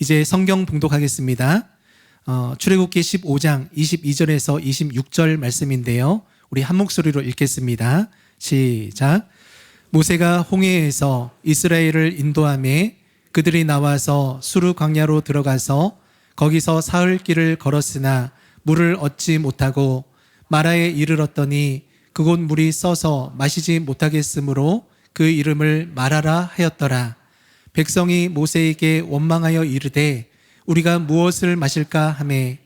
이제 성경 봉독하겠습니다. 출애굽기 15장 22절에서 26절 말씀인데요. 우리 한 목소리로 읽겠습니다. 시작. 모세가 홍해에서 이스라엘을 인도하매 그들이 나와서 수르 광야로 들어가서 거기서 사흘 길을 걸었으나 물을 얻지 못하고 마라에 이르렀더니 그곳 물이 써서 마시지 못하겠으므로 그 이름을 마라라 하였더라. 백성이 모세에게 원망하여 이르되 우리가 무엇을 마실까 하매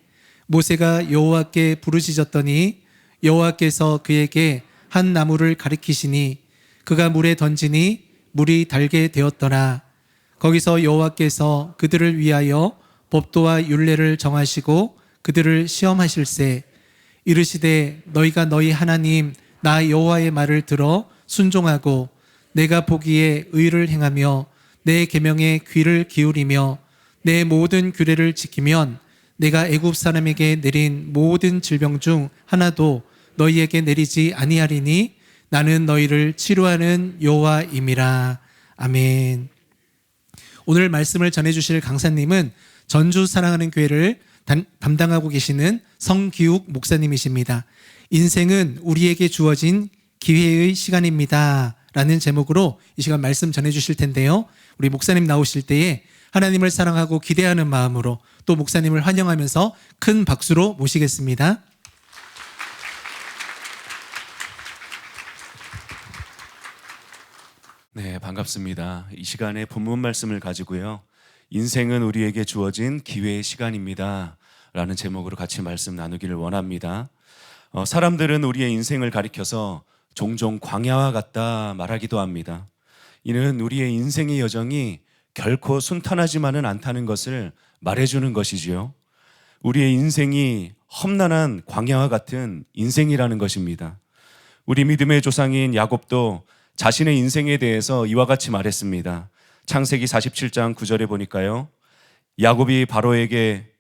모세가 여호와께 부르짖었더니 여호와께서 그에게 한 나무를 가리키시니 그가 물에 던지니 물이 달게 되었더라. 거기서 여호와께서 그들을 위하여 법도와 율례를 정하시고 그들을 시험하실세. 이르시되 너희가 너희 하나님 나 여호와의 말을 들어 순종하고 내가 보기에 의를 행하며 내 계명에 귀를 기울이며 내 모든 규례를 지키면 내가 애굽 사람에게 내린 모든 질병 중 하나도 너희에게 내리지 아니하리니 나는 너희를 치료하는 여호와임이라. 아멘. 오늘 말씀을 전해주실 강사님은 전주 사랑하는 교회를 담당하고 계시는 성기욱 목사님이십니다. 인생은 우리에게 주어진 기회의 시간입니다 라는 제목으로 이 시간 말씀 전해주실 텐데요. 우리 목사님 나오실 때에 하나님을 사랑하고 기대하는 마음으로 또 목사님을 환영하면서 큰 박수로 모시겠습니다. 네, 반갑습니다. 이 시간에 본문 말씀을 가지고요. 인생은 우리에게 주어진 기회의 시간입니다 라는 제목으로 같이 말씀 나누기를 원합니다. 사람들은 우리의 인생을 가리켜서 종종 광야와 같다 말하기도 합니다. 이는 우리의 인생의 여정이 결코 순탄하지만은 않다는 것을 말해주는 것이지요. 우리의 인생이 험난한 광야와 같은 인생이라는 것입니다. 우리 믿음의 조상인 야곱도 자신의 인생에 대해서 이와 같이 말했습니다. 창세기 47장 9절에 보니까요. 야곱이 바로에게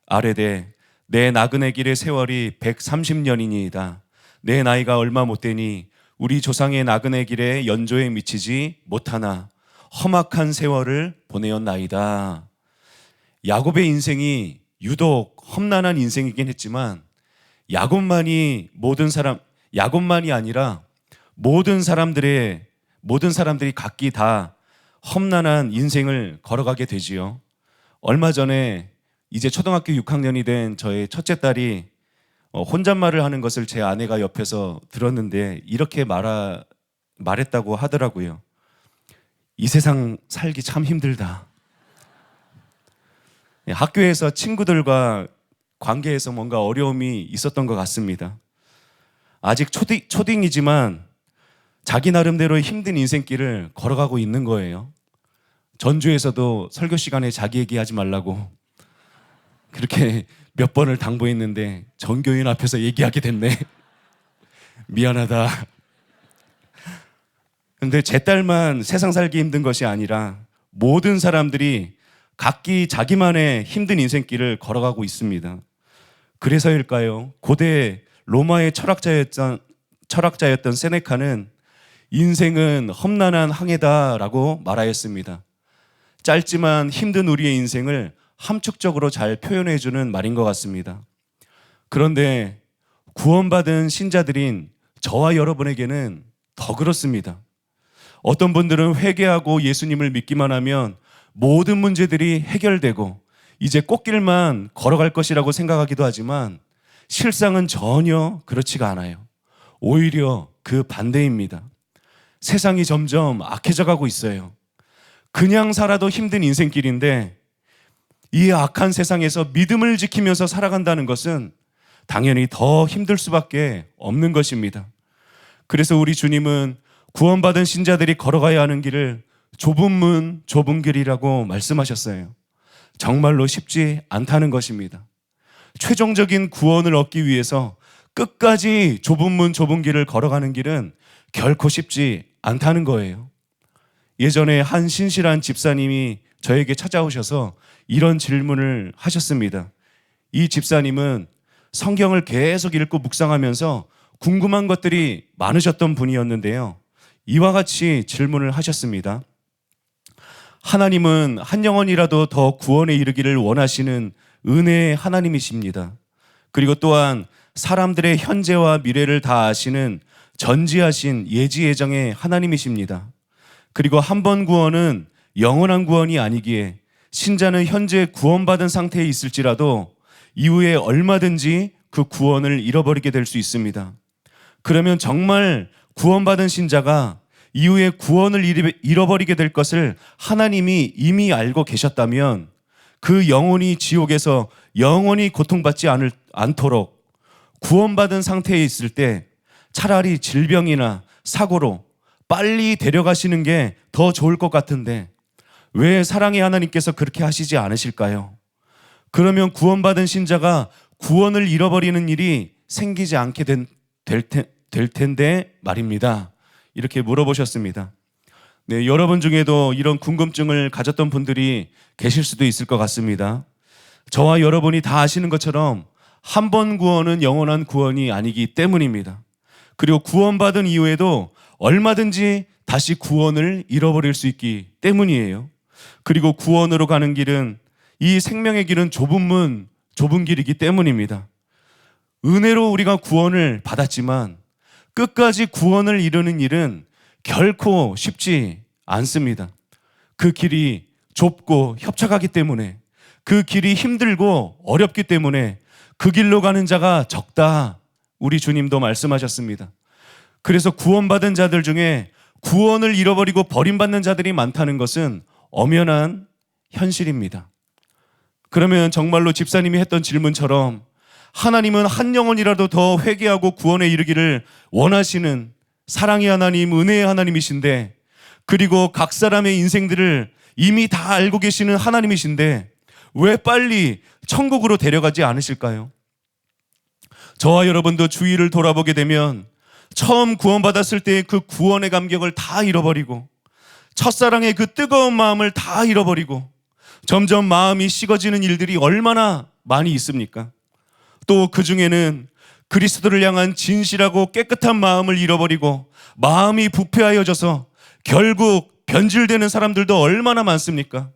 아뢰되 내 나그네 길의 세월이 130년이니이다. 내 나이가 얼마 못 되니 우리 조상의 나그네 길에 연조에 미치지 못하나 험악한 세월을 보내었나이다. 야곱의 인생이 유독 험난한 인생이긴 했지만 야곱만이 아니라 모든 사람들이 각기 다 험난한 인생을 걸어가게 되지요. 얼마 전에 이제 초등학교 6학년이 된 저의 첫째 딸이 혼잣말을 하는 것을 제 아내가 옆에서 들었는데 이렇게 말했다고 하더라고요. 이 세상 살기 참 힘들다. 학교에서 친구들과 관계에서 뭔가 어려움이 있었던 것 같습니다. 아직 초딩이지만 자기 나름대로의 힘든 인생길을 걸어가고 있는 거예요. 전주에서도 설교 시간에 자기 얘기하지 말라고 그렇게 몇 번을 당부했는데 전교인 앞에서 얘기하게 됐네. 미안하다. 근데 제 딸만 세상 살기 힘든 것이 아니라 모든 사람들이 각기 자기만의 힘든 인생길을 걸어가고 있습니다. 그래서일까요? 고대 로마의 철학자였던 세네카는 인생은 험난한 항해다라고 말하였습니다. 짧지만 힘든 우리의 인생을 함축적으로 잘 표현해주는 말인 것 같습니다. 그런데 구원받은 신자들인 저와 여러분에게는 더 그렇습니다. 어떤 분들은 회개하고 예수님을 믿기만 하면 모든 문제들이 해결되고 이제 꽃길만 걸어갈 것이라고 생각하기도 하지만 실상은 전혀 그렇지가 않아요. 오히려 그 반대입니다. 세상이 점점 악해져 가고 있어요. 그냥 살아도 힘든 인생길인데 이 악한 세상에서 믿음을 지키면서 살아간다는 것은 당연히 더 힘들 수밖에 없는 것입니다. 그래서 우리 주님은 구원받은 신자들이 걸어가야 하는 길을 좁은 문, 좁은 길이라고 말씀하셨어요. 정말로 쉽지 않다는 것입니다. 최종적인 구원을 얻기 위해서 끝까지 좁은 문, 좁은 길을 걸어가는 길은 결코 쉽지 않다는 거예요. 예전에 한 신실한 집사님이 저에게 찾아오셔서 이런 질문을 하셨습니다. 이 집사님은 성경을 계속 읽고 묵상하면서 궁금한 것들이 많으셨던 분이었는데요. 이와 같이 질문을 하셨습니다. 하나님은 한 영혼이라도 더 구원에 이르기를 원하시는 은혜의 하나님이십니다. 그리고 또한 사람들의 현재와 미래를 다 아시는 전지하신 예지예정의 하나님이십니다. 그리고 한 번 구원은 영원한 구원이 아니기에 신자는 현재 구원받은 상태에 있을지라도 이후에 얼마든지 그 구원을 잃어버리게 될 수 있습니다. 그러면 정말 구원받은 신자가 이후에 구원을 잃어버리게 될 것을 하나님이 이미 알고 계셨다면 그 영혼이 지옥에서 영원히 고통받지 않도록 구원받은 상태에 있을 때 차라리 질병이나 사고로 빨리 데려가시는 게 더 좋을 것 같은데 왜 사랑의 하나님께서 그렇게 하시지 않으실까요? 그러면 구원받은 신자가 구원을 잃어버리는 일이 생기지 않게 될 텐데 말입니다. 이렇게 물어보셨습니다. 네, 여러분 중에도 이런 궁금증을 가졌던 분들이 계실 수도 있을 것 같습니다. 저와 여러분이 다 아시는 것처럼 한 번 구원은 영원한 구원이 아니기 때문입니다. 그리고 구원받은 이후에도 얼마든지 다시 구원을 잃어버릴 수 있기 때문이에요. 그리고 구원으로 가는 길은 이 생명의 길은 좁은 길이기 때문입니다. 은혜로 우리가 구원을 받았지만 끝까지 구원을 이루는 일은 결코 쉽지 않습니다. 그 길이 좁고 협착하기 때문에, 그 길이 힘들고 어렵기 때문에 그 길로 가는 자가 적다. 우리 주님도 말씀하셨습니다. 그래서 구원받은 자들 중에 구원을 잃어버리고 버림받는 자들이 많다는 것은 엄연한 현실입니다. 그러면 정말로 집사님이 했던 질문처럼 하나님은 한 영혼이라도 더 회개하고 구원에 이르기를 원하시는 사랑의 하나님, 은혜의 하나님이신데, 그리고 각 사람의 인생들을 이미 다 알고 계시는 하나님이신데 왜 빨리 천국으로 데려가지 않으실까요? 저와 여러분도 주위를 돌아보게 되면 처음 구원받았을 때의 그 구원의 감격을 다 잃어버리고 첫사랑의 그 뜨거운 마음을 다 잃어버리고 점점 마음이 식어지는 일들이 얼마나 많이 있습니까? 또 그 중에는 그리스도를 향한 진실하고 깨끗한 마음을 잃어버리고 마음이 부패하여져서 결국 변질되는 사람들도 얼마나 많습니까?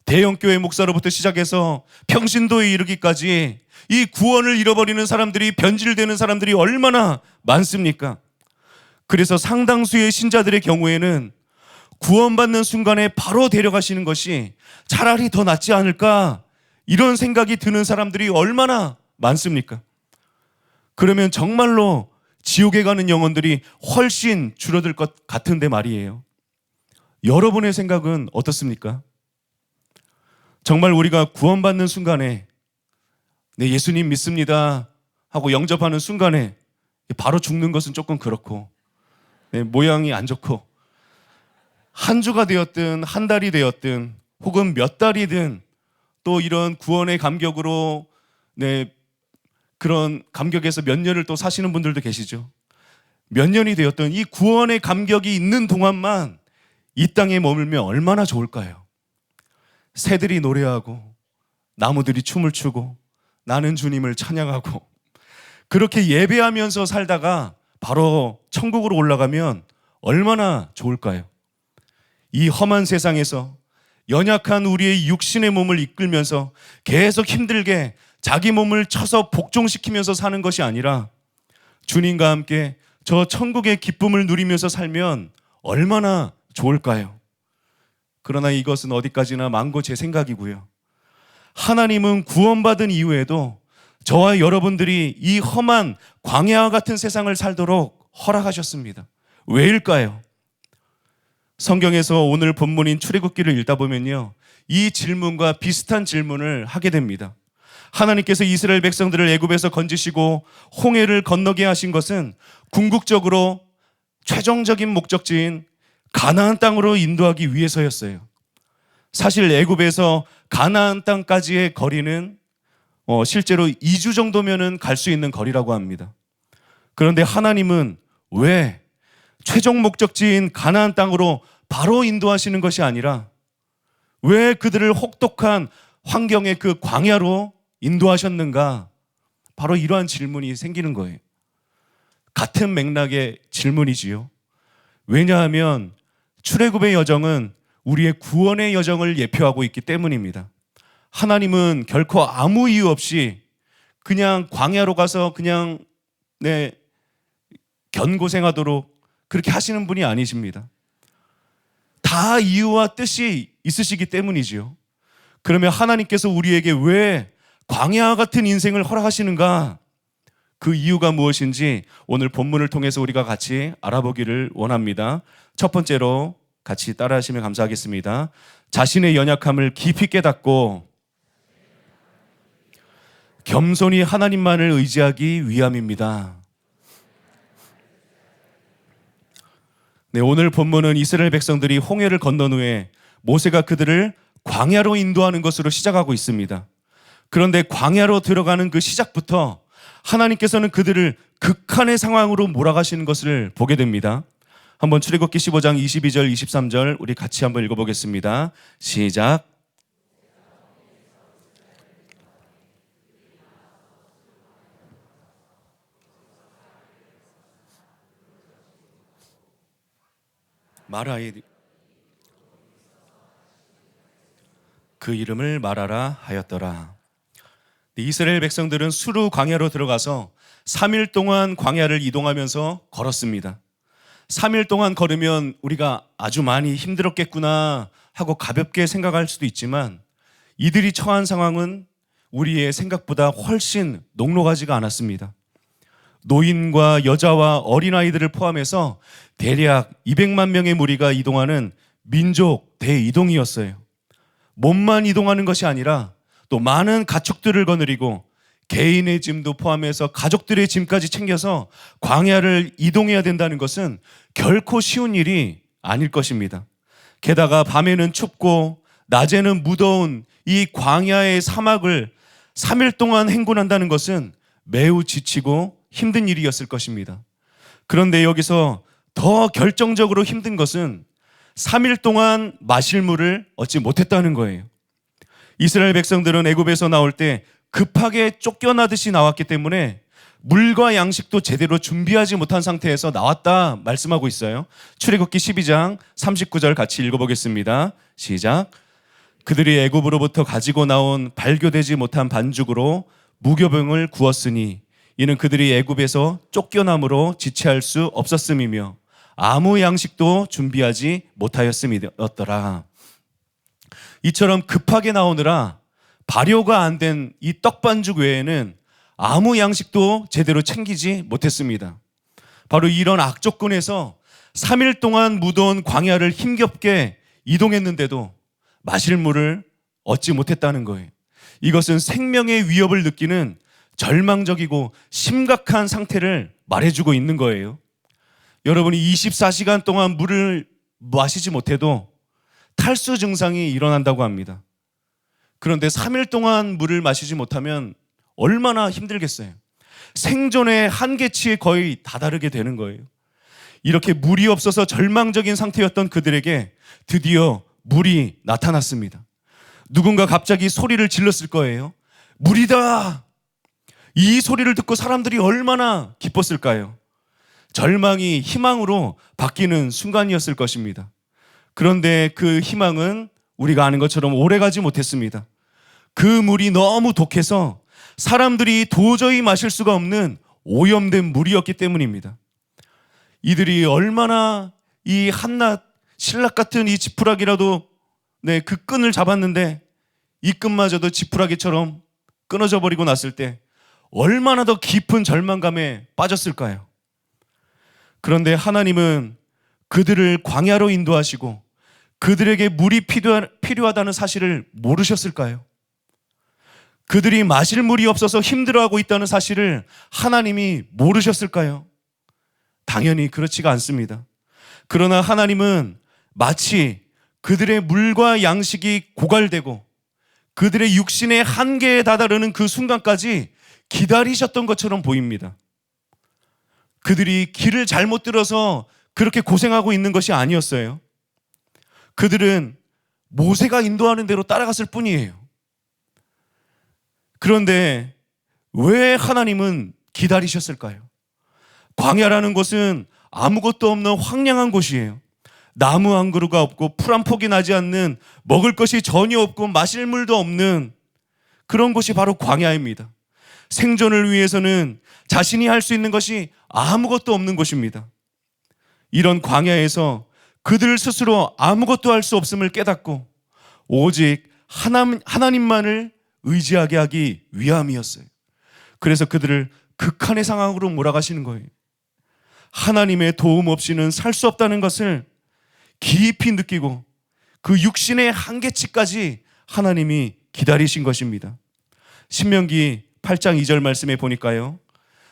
대형교회 목사로부터 시작해서 평신도에 이르기까지 이 구원을 잃어버리는 사람들이, 변질되는 사람들이 얼마나 많습니까? 그래서 상당수의 신자들의 경우에는 구원받는 순간에 바로 데려가시는 것이 차라리 더 낫지 않을까, 이런 생각이 드는 사람들이 얼마나 많습니까? 그러면 정말로 지옥에 가는 영혼들이 훨씬 줄어들 것 같은데 말이에요. 여러분의 생각은 어떻습니까? 정말 우리가 구원받는 순간에 네, 예수님 믿습니다 하고 영접하는 순간에 바로 죽는 것은 조금 그렇고, 네, 모양이 안 좋고, 한 주가 되었든 한 달이 되었든 혹은 몇 달이든 또 이런 구원의 감격으로, 네, 그런 감격에서 몇 년을 또 사시는 분들도 계시죠. 몇 년이 되었든 이 구원의 감격이 있는 동안만 이 땅에 머물면 얼마나 좋을까요? 새들이 노래하고 나무들이 춤을 추고 나는 주님을 찬양하고 그렇게 예배하면서 살다가 바로 천국으로 올라가면 얼마나 좋을까요? 이 험한 세상에서 연약한 우리의 육신의 몸을 이끌면서 계속 힘들게 자기 몸을 쳐서 복종시키면서 사는 것이 아니라 주님과 함께 저 천국의 기쁨을 누리면서 살면 얼마나 좋을까요? 그러나 이것은 어디까지나 망고 제 생각이고요. 하나님은 구원받은 이후에도 저와 여러분들이 이 험한 광야와 같은 세상을 살도록 허락하셨습니다. 왜일까요? 성경에서 오늘 본문인 출애굽기를 읽다 보면요, 이 질문과 비슷한 질문을 하게 됩니다. 하나님께서 이스라엘 백성들을 애굽에서 건지시고 홍해를 건너게 하신 것은 궁극적으로 최종적인 목적지인 가나안 땅으로 인도하기 위해서였어요. 사실 애굽에서 가나안 땅까지의 거리는 실제로 2주 정도면은 갈 수 있는 거리라고 합니다. 그런데 하나님은 왜 최종 목적지인 가나안 땅으로 바로 인도하시는 것이 아니라 왜 그들을 혹독한 환경의 그 광야로 인도하셨는가? 바로 이러한 질문이 생기는 거예요. 같은 맥락의 질문이지요. 왜냐하면 출애굽의 여정은 우리의 구원의 여정을 예표하고 있기 때문입니다. 하나님은 결코 아무 이유 없이 그냥 광야로 가서 그냥 견고생하도록 그렇게 하시는 분이 아니십니다. 다 이유와 뜻이 있으시기 때문이지요. 그러면 하나님께서 우리에게 왜 광야와 같은 인생을 허락하시는가? 그 이유가 무엇인지 오늘 본문을 통해서 우리가 같이 알아보기를 원합니다. 첫 번째로 같이 따라하시면 감사하겠습니다. 자신의 연약함을 깊이 깨닫고 겸손히 하나님만을 의지하기 위함입니다. 네, 오늘 본문은 이스라엘 백성들이 홍해를 건넌 후에 모세가 그들을 광야로 인도하는 것으로 시작하고 있습니다. 그런데 광야로 들어가는 그 시작부터 하나님께서는 그들을 극한의 상황으로 몰아가시는 것을 보게 됩니다. 한번 출애굽기 15장 22절 23절 우리 같이 한번 읽어보겠습니다. 시작. 마라의 그 이름을 마라라 하였더라. 이스라엘 백성들은 수르 광야로 들어가서 3일 동안 광야를 이동하면서 걸었습니다. 3일 동안 걸으면 우리가 아주 많이 힘들었겠구나 하고 가볍게 생각할 수도 있지만 이들이 처한 상황은 우리의 생각보다 훨씬 녹록하지가 않았습니다. 노인과 여자와 어린아이들을 포함해서 대략 200만 명의 무리가 이동하는 민족 대이동이었어요. 몸만 이동하는 것이 아니라 또 많은 가축들을 거느리고 개인의 짐도 포함해서 가족들의 짐까지 챙겨서 광야를 이동해야 된다는 것은 결코 쉬운 일이 아닐 것입니다. 게다가 밤에는 춥고 낮에는 무더운 이 광야의 사막을 3일 동안 행군한다는 것은 매우 지치고 힘든 일이었을 것입니다. 그런데 여기서 더 결정적으로 힘든 것은 3일 동안 마실 물을 얻지 못했다는 거예요. 이스라엘 백성들은 애굽에서 나올 때 급하게 쫓겨나듯이 나왔기 때문에 물과 양식도 제대로 준비하지 못한 상태에서 나왔다 말씀하고 있어요. 출애굽기 12장 39절 같이 읽어보겠습니다. 시작. 그들이 애굽으로부터 가지고 나온 발교되지 못한 반죽으로 무교병을 구웠으니 이는 그들이 애굽에서 쫓겨남으로 지체할 수 없었음이며 아무 양식도 준비하지 못하였음이었더라. 이처럼 급하게 나오느라 발효가 안 된 이 떡반죽 외에는 아무 양식도 제대로 챙기지 못했습니다. 바로 이런 악조건에서 3일 동안 무더운 광야를 힘겹게 이동했는데도 마실 물을 얻지 못했다는 거예요. 이것은 생명의 위협을 느끼는 절망적이고 심각한 상태를 말해주고 있는 거예요. 여러분이 24시간 동안 물을 마시지 못해도 탈수 증상이 일어난다고 합니다. 그런데 3일 동안 물을 마시지 못하면 얼마나 힘들겠어요. 생존의 한계치에 거의 다다르게 되는 거예요. 이렇게 물이 없어서 절망적인 상태였던 그들에게 드디어 물이 나타났습니다. 누군가 갑자기 소리를 질렀을 거예요. 물이다! 이 소리를 듣고 사람들이 얼마나 기뻤을까요? 절망이 희망으로 바뀌는 순간이었을 것입니다. 그런데 그 희망은 우리가 아는 것처럼 오래가지 못했습니다. 그 물이 너무 독해서 사람들이 도저히 마실 수가 없는 오염된 물이었기 때문입니다. 이들이 얼마나 이 한낱 신락 같은 이 지푸라기라도 그 끈을 잡았는데 이 끈마저도 지푸라기처럼 끊어져 버리고 났을 때 얼마나 더 깊은 절망감에 빠졌을까요? 그런데 하나님은 그들을 광야로 인도하시고 그들에게 물이 필요하다는 사실을 모르셨을까요? 그들이 마실 물이 없어서 힘들어하고 있다는 사실을 하나님이 모르셨을까요? 당연히 그렇지가 않습니다. 그러나 하나님은 마치 그들의 물과 양식이 고갈되고 그들의 육신의 한계에 다다르는 그 순간까지 기다리셨던 것처럼 보입니다. 그들이 길을 잘못 들어서 그렇게 고생하고 있는 것이 아니었어요. 그들은 모세가 인도하는 대로 따라갔을 뿐이에요. 그런데 왜 하나님은 기다리셨을까요? 광야라는 곳은 아무것도 없는 황량한 곳이에요. 나무 한 그루가 없고 풀 한 폭이 나지 않는, 먹을 것이 전혀 없고 마실 물도 없는 그런 곳이 바로 광야입니다. 생존을 위해서는 자신이 할 수 있는 것이 아무것도 없는 곳입니다. 이런 광야에서 그들 스스로 아무것도 할 수 없음을 깨닫고 오직 하나님만을 의지하게 하기 위함이었어요. 그래서 그들을 극한의 상황으로 몰아가시는 거예요. 하나님의 도움 없이는 살 수 없다는 것을 깊이 느끼고 그 육신의 한계치까지 하나님이 기다리신 것입니다. 신명기 8장 2절 말씀에 보니까요,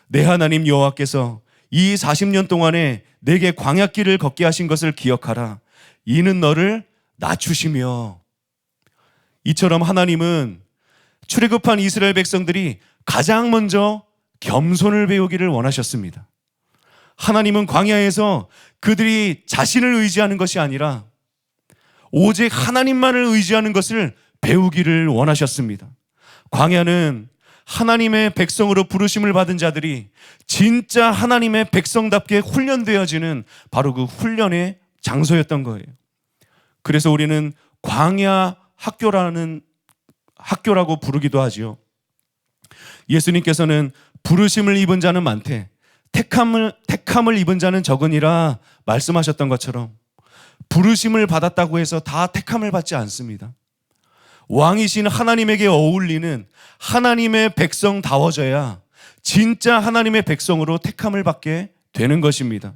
내 하나님 여호와께서 이 40년 동안에 내게 광야길을 걷게 하신 것을 기억하라. 이는 너를 낮추시며. 이처럼 하나님은 출애굽한 이스라엘 백성들이 가장 먼저 겸손을 배우기를 원하셨습니다. 하나님은 광야에서 그들이 자신을 의지하는 것이 아니라 오직 하나님만을 의지하는 것을 배우기를 원하셨습니다. 광야는 하나님의 백성으로 부르심을 받은 자들이 진짜 하나님의 백성답게 훈련되어지는 바로 그 훈련의 장소였던 거예요. 그래서 우리는 광야 학교라고 부르기도 하지요. 예수님께서는 부르심을 입은 자는 많되 택함을 입은 자는 적으니라 말씀하셨던 것처럼 부르심을 받았다고 해서 다 택함을 받지 않습니다. 왕이신 하나님에게 어울리는 하나님의 백성다워져야 진짜 하나님의 백성으로 택함을 받게 되는 것입니다.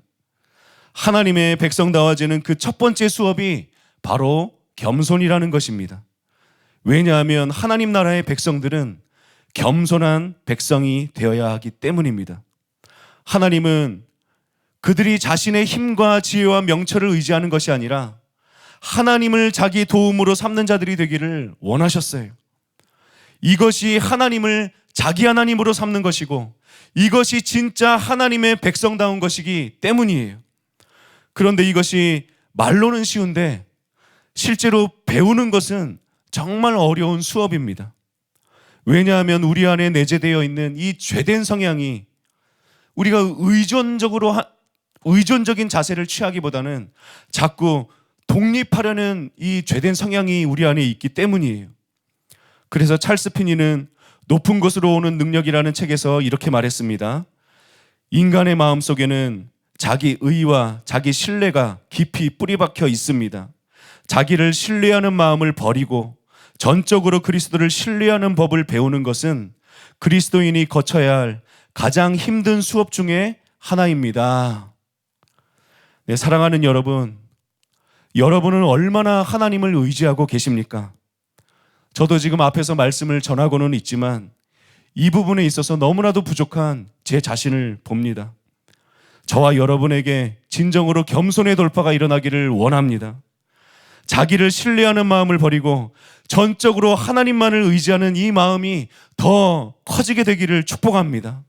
하나님의 백성다워지는 그 첫 번째 수업이 바로 겸손이라는 것입니다. 왜냐하면 하나님 나라의 백성들은 겸손한 백성이 되어야 하기 때문입니다. 하나님은 그들이 자신의 힘과 지혜와 명철을 의지하는 것이 아니라 하나님을 자기 도움으로 삼는 자들이 되기를 원하셨어요. 이것이 하나님을 자기 하나님으로 삼는 것이고 이것이 진짜 하나님의 백성다운 것이기 때문이에요. 그런데 이것이 말로는 쉬운데 실제로 배우는 것은 정말 어려운 수업입니다. 왜냐하면 우리 안에 내재되어 있는 이 죄된 성향이 우리가 의존적인 자세를 취하기보다는 자꾸 독립하려는 이 죄된 성향이 우리 안에 있기 때문이에요. 그래서 찰스 피니는 높은 곳으로 오는 능력이라는 책에서 이렇게 말했습니다. 인간의 마음속에는 자기 의와 자기 신뢰가 깊이 뿌리박혀 있습니다. 자기를 신뢰하는 마음을 버리고 전적으로 그리스도를 신뢰하는 법을 배우는 것은 그리스도인이 거쳐야 할 가장 힘든 수업 중에 하나입니다. 네, 사랑하는 여러분, 여러분은 얼마나 하나님을 의지하고 계십니까? 저도 지금 앞에서 말씀을 전하고는 있지만 이 부분에 있어서 너무나도 부족한 제 자신을 봅니다. 저와 여러분에게 진정으로 겸손의 돌파가 일어나기를 원합니다. 자기를 신뢰하는 마음을 버리고 전적으로 하나님만을 의지하는 이 마음이 더 커지게 되기를 축복합니다.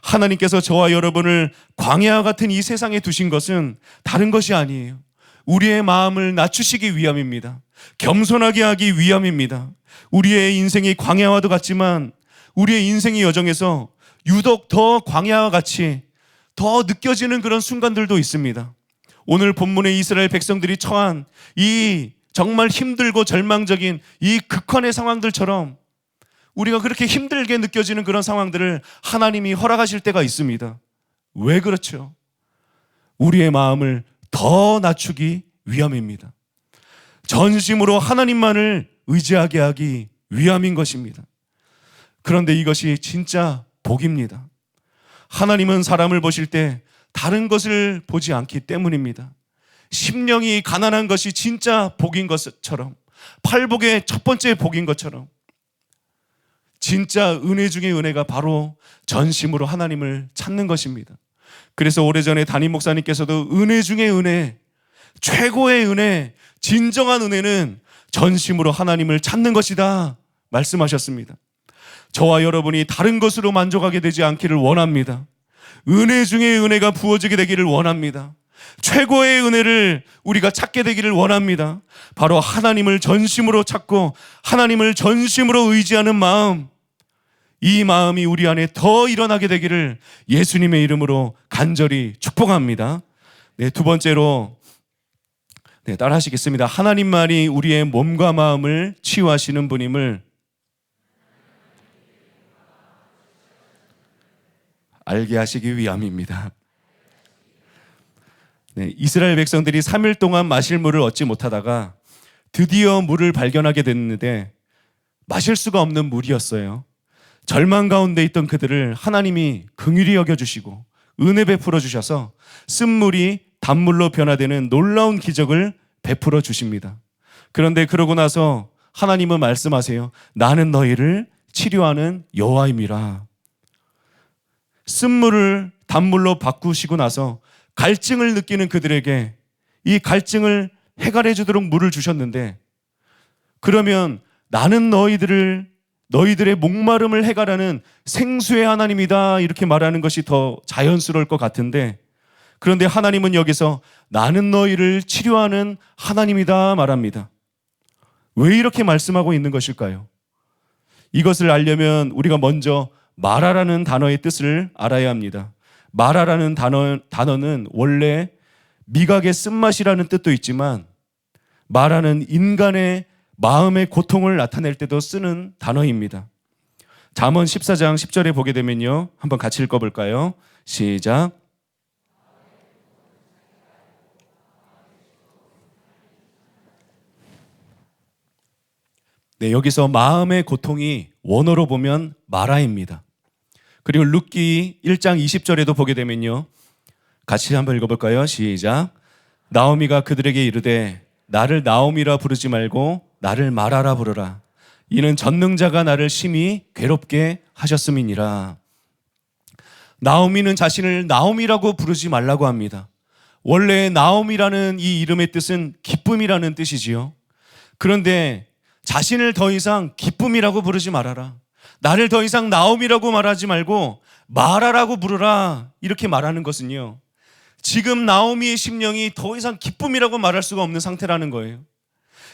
하나님께서 저와 여러분을 광야와 같은 이 세상에 두신 것은 다른 것이 아니에요. 우리의 마음을 낮추시기 위함입니다. 겸손하게 하기 위함입니다. 우리의 인생이 광야와도 같지만 우리의 인생의 여정에서 유독 더 광야와 같이 더 느껴지는 그런 순간들도 있습니다. 오늘 본문의 이스라엘 백성들이 처한 이 정말 힘들고 절망적인 이 극한의 상황들처럼 우리가 그렇게 힘들게 느껴지는 그런 상황들을 하나님이 허락하실 때가 있습니다. 왜 그렇죠? 우리의 마음을 더 낮추기 위함입니다. 전심으로 하나님만을 의지하게 하기 위함인 것입니다. 그런데 이것이 진짜 복입니다. 하나님은 사람을 보실 때 다른 것을 보지 않기 때문입니다. 심령이 가난한 것이 진짜 복인 것처럼, 팔복의 첫 번째 복인 것처럼 진짜 은혜 중의 은혜가 바로 전심으로 하나님을 찾는 것입니다. 그래서 오래전에 담임 목사님께서도 은혜 중의 은혜, 최고의 은혜, 진정한 은혜는 전심으로 하나님을 찾는 것이다 말씀하셨습니다. 저와 여러분이 다른 것으로 만족하게 되지 않기를 원합니다. 은혜 중에 은혜가 부어지게 되기를 원합니다. 최고의 은혜를 우리가 찾게 되기를 원합니다. 바로 하나님을 전심으로 찾고 하나님을 전심으로 의지하는 마음, 이 마음이 우리 안에 더 일어나게 되기를 예수님의 이름으로 간절히 축복합니다. 네, 두 번째로 네, 따라 하시겠습니다. 하나님만이 우리의 몸과 마음을 치유하시는 분임을 알게 하시기 위함입니다. 네, 이스라엘 백성들이 3일 동안 마실 물을 얻지 못하다가 드디어 물을 발견하게 됐는데 마실 수가 없는 물이었어요. 절망 가운데 있던 그들을 하나님이 긍휼히 여겨주시고 은혜 베풀어 주셔서 쓴물이 단물로 변화되는 놀라운 기적을 베풀어 주십니다. 그런데 그러고 나서 하나님은 말씀하세요. 나는 너희를 치료하는 여호와임이라. 쓴물을 단물로 바꾸시고 나서 갈증을 느끼는 그들에게 이 갈증을 해결해 주도록 물을 주셨는데, 그러면 나는 너희들의 목마름을 해결하는 생수의 하나님이다 이렇게 말하는 것이 더 자연스러울 것 같은데, 그런데 하나님은 여기서 나는 너희를 치료하는 하나님이다 말합니다. 왜 이렇게 말씀하고 있는 것일까요? 이것을 알려면 우리가 먼저 마라라는 단어의 뜻을 알아야 합니다. 마라라는 단어는 원래 미각의 쓴맛이라는 뜻도 있지만, 마라는 인간의 마음의 고통을 나타낼 때도 쓰는 단어입니다. 잠언 14장 10절에 보게 되면요, 한번 같이 읽어볼까요? 시작. 네, 여기서 마음의 고통이 원어로 보면 마라입니다. 그리고 룻기 1장 20절에도 보게 되면요, 같이 한번 읽어볼까요? 시작. 나오미가 그들에게 이르되 나를 나오미라 부르지 말고 나를 마라라 부르라. 이는 전능자가 나를 심히 괴롭게 하셨음이니라. 나오미는 자신을 나오미라고 부르지 말라고 합니다. 원래 나오미라는 이 이름의 뜻은 기쁨이라는 뜻이지요. 그런데 자신을 더 이상 기쁨이라고 부르지 말아라. 나를 더 이상 나오미라고 말하지 말고 마라라고 부르라. 이렇게 말하는 것은요, 지금 나오미의 심령이 더 이상 기쁨이라고 말할 수가 없는 상태라는 거예요.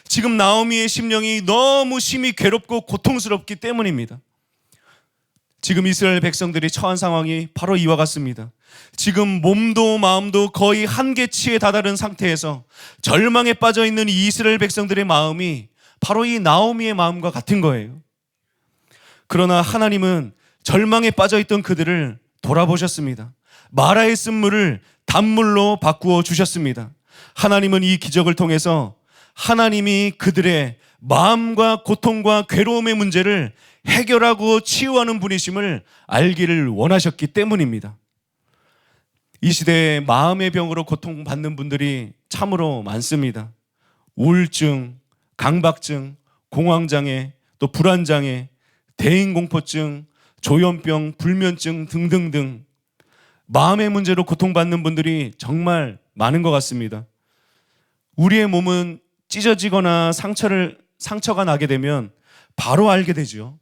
지금 나오미의 심령이 너무 심히 괴롭고 고통스럽기 때문입니다. 지금 이스라엘 백성들이 처한 상황이 바로 이와 같습니다. 지금 몸도 마음도 거의 한계치에 다다른 상태에서 절망에 빠져 있는 이 이스라엘 백성들의 마음이 바로 이 나오미의 마음과 같은 거예요. 그러나 하나님은 절망에 빠져 있던 그들을 돌아보셨습니다. 마라의 쓴물을 단물로 바꾸어 주셨습니다. 하나님은 이 기적을 통해서 하나님이 그들의 마음과 고통과 괴로움의 문제를 해결하고 치유하는 분이심을 알기를 원하셨기 때문입니다. 이 시대에 마음의 병으로 고통받는 분들이 참으로 많습니다. 우울증, 강박증, 공황장애, 또 불안장애, 대인공포증, 조현병, 불면증 등등등 마음의 문제로 고통받는 분들이 정말 많은 것 같습니다. 우리의 몸은 찢어지거나 상처가 나게 되면 바로 알게 되죠.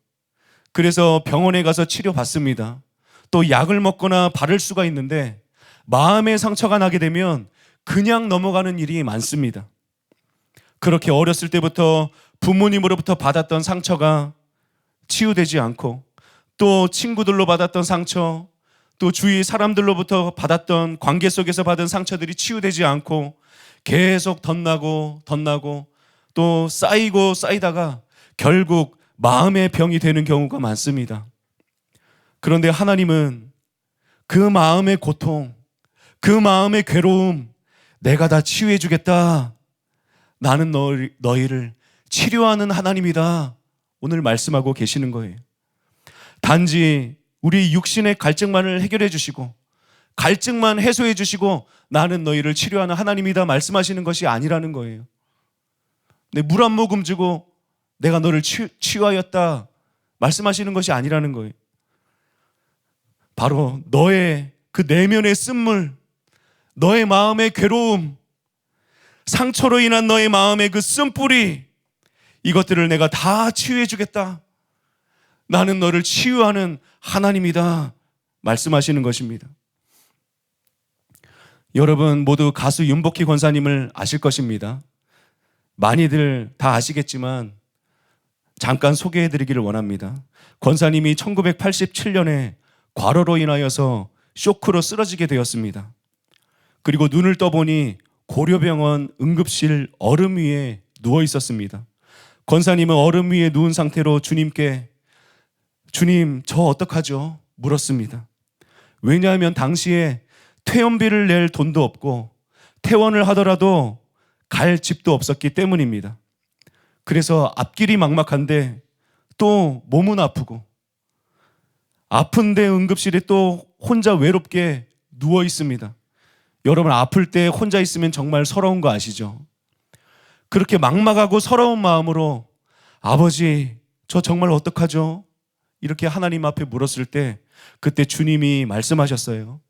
그래서 병원에 가서 치료받습니다. 또 약을 먹거나 바를 수가 있는데, 마음의 상처가 나게 되면 그냥 넘어가는 일이 많습니다. 그렇게 어렸을 때부터 부모님으로부터 받았던 상처가 치유되지 않고, 또 친구들로 받았던 상처, 또 주위 사람들로부터 받았던 관계 속에서 받은 상처들이 치유되지 않고 계속 덧나고 또 쌓이고 쌓이다가 결국 마음의 병이 되는 경우가 많습니다. 그런데 하나님은 그 마음의 고통, 그 마음의 괴로움 내가 다 치유해 주겠다. 나는 너희를 치료하는 하나님이다. 오늘 말씀하고 계시는 거예요. 단지 우리 육신의 갈증만을 해결해 주시고 갈증만 해소해 주시고 나는 너희를 치료하는 하나님이다 말씀하시는 것이 아니라는 거예요. 내 물 한 모금 주고 내가 너를 치유하였다 말씀하시는 것이 아니라는 거예요. 바로 너의 그 내면의 쓴물, 너의 마음의 괴로움, 상처로 인한 너의 마음의 그 쓴뿌리, 이것들을 내가 다 치유해 주겠다. 나는 너를 치유하는 하나님이다 말씀하시는 것입니다. 여러분 모두 가수 윤복희 권사님을 아실 것입니다. 많이들 다 아시겠지만 잠깐 소개해 드리기를 원합니다. 권사님이 1987년에 과로로 인하여서 쇼크로 쓰러지게 되었습니다. 그리고 눈을 떠보니 고려병원 응급실 얼음 위에 누워 있었습니다. 권사님은 얼음 위에 누운 상태로 주님께 주님, 저 어떡하죠? 물었습니다. 왜냐하면 당시에 퇴원비를 낼 돈도 없고 퇴원을 하더라도 갈 집도 없었기 때문입니다. 그래서 앞길이 막막한데 또 몸은 아프고 아픈데 응급실에 또 혼자 외롭게 누워 있습니다. 여러분, 아플 때 혼자 있으면 정말 서러운 거 아시죠? 그렇게 막막하고 서러운 마음으로 아버지, 저 정말 어떡하죠? 이렇게 하나님 앞에 물었을 때 그때 주님이 말씀하셨어요.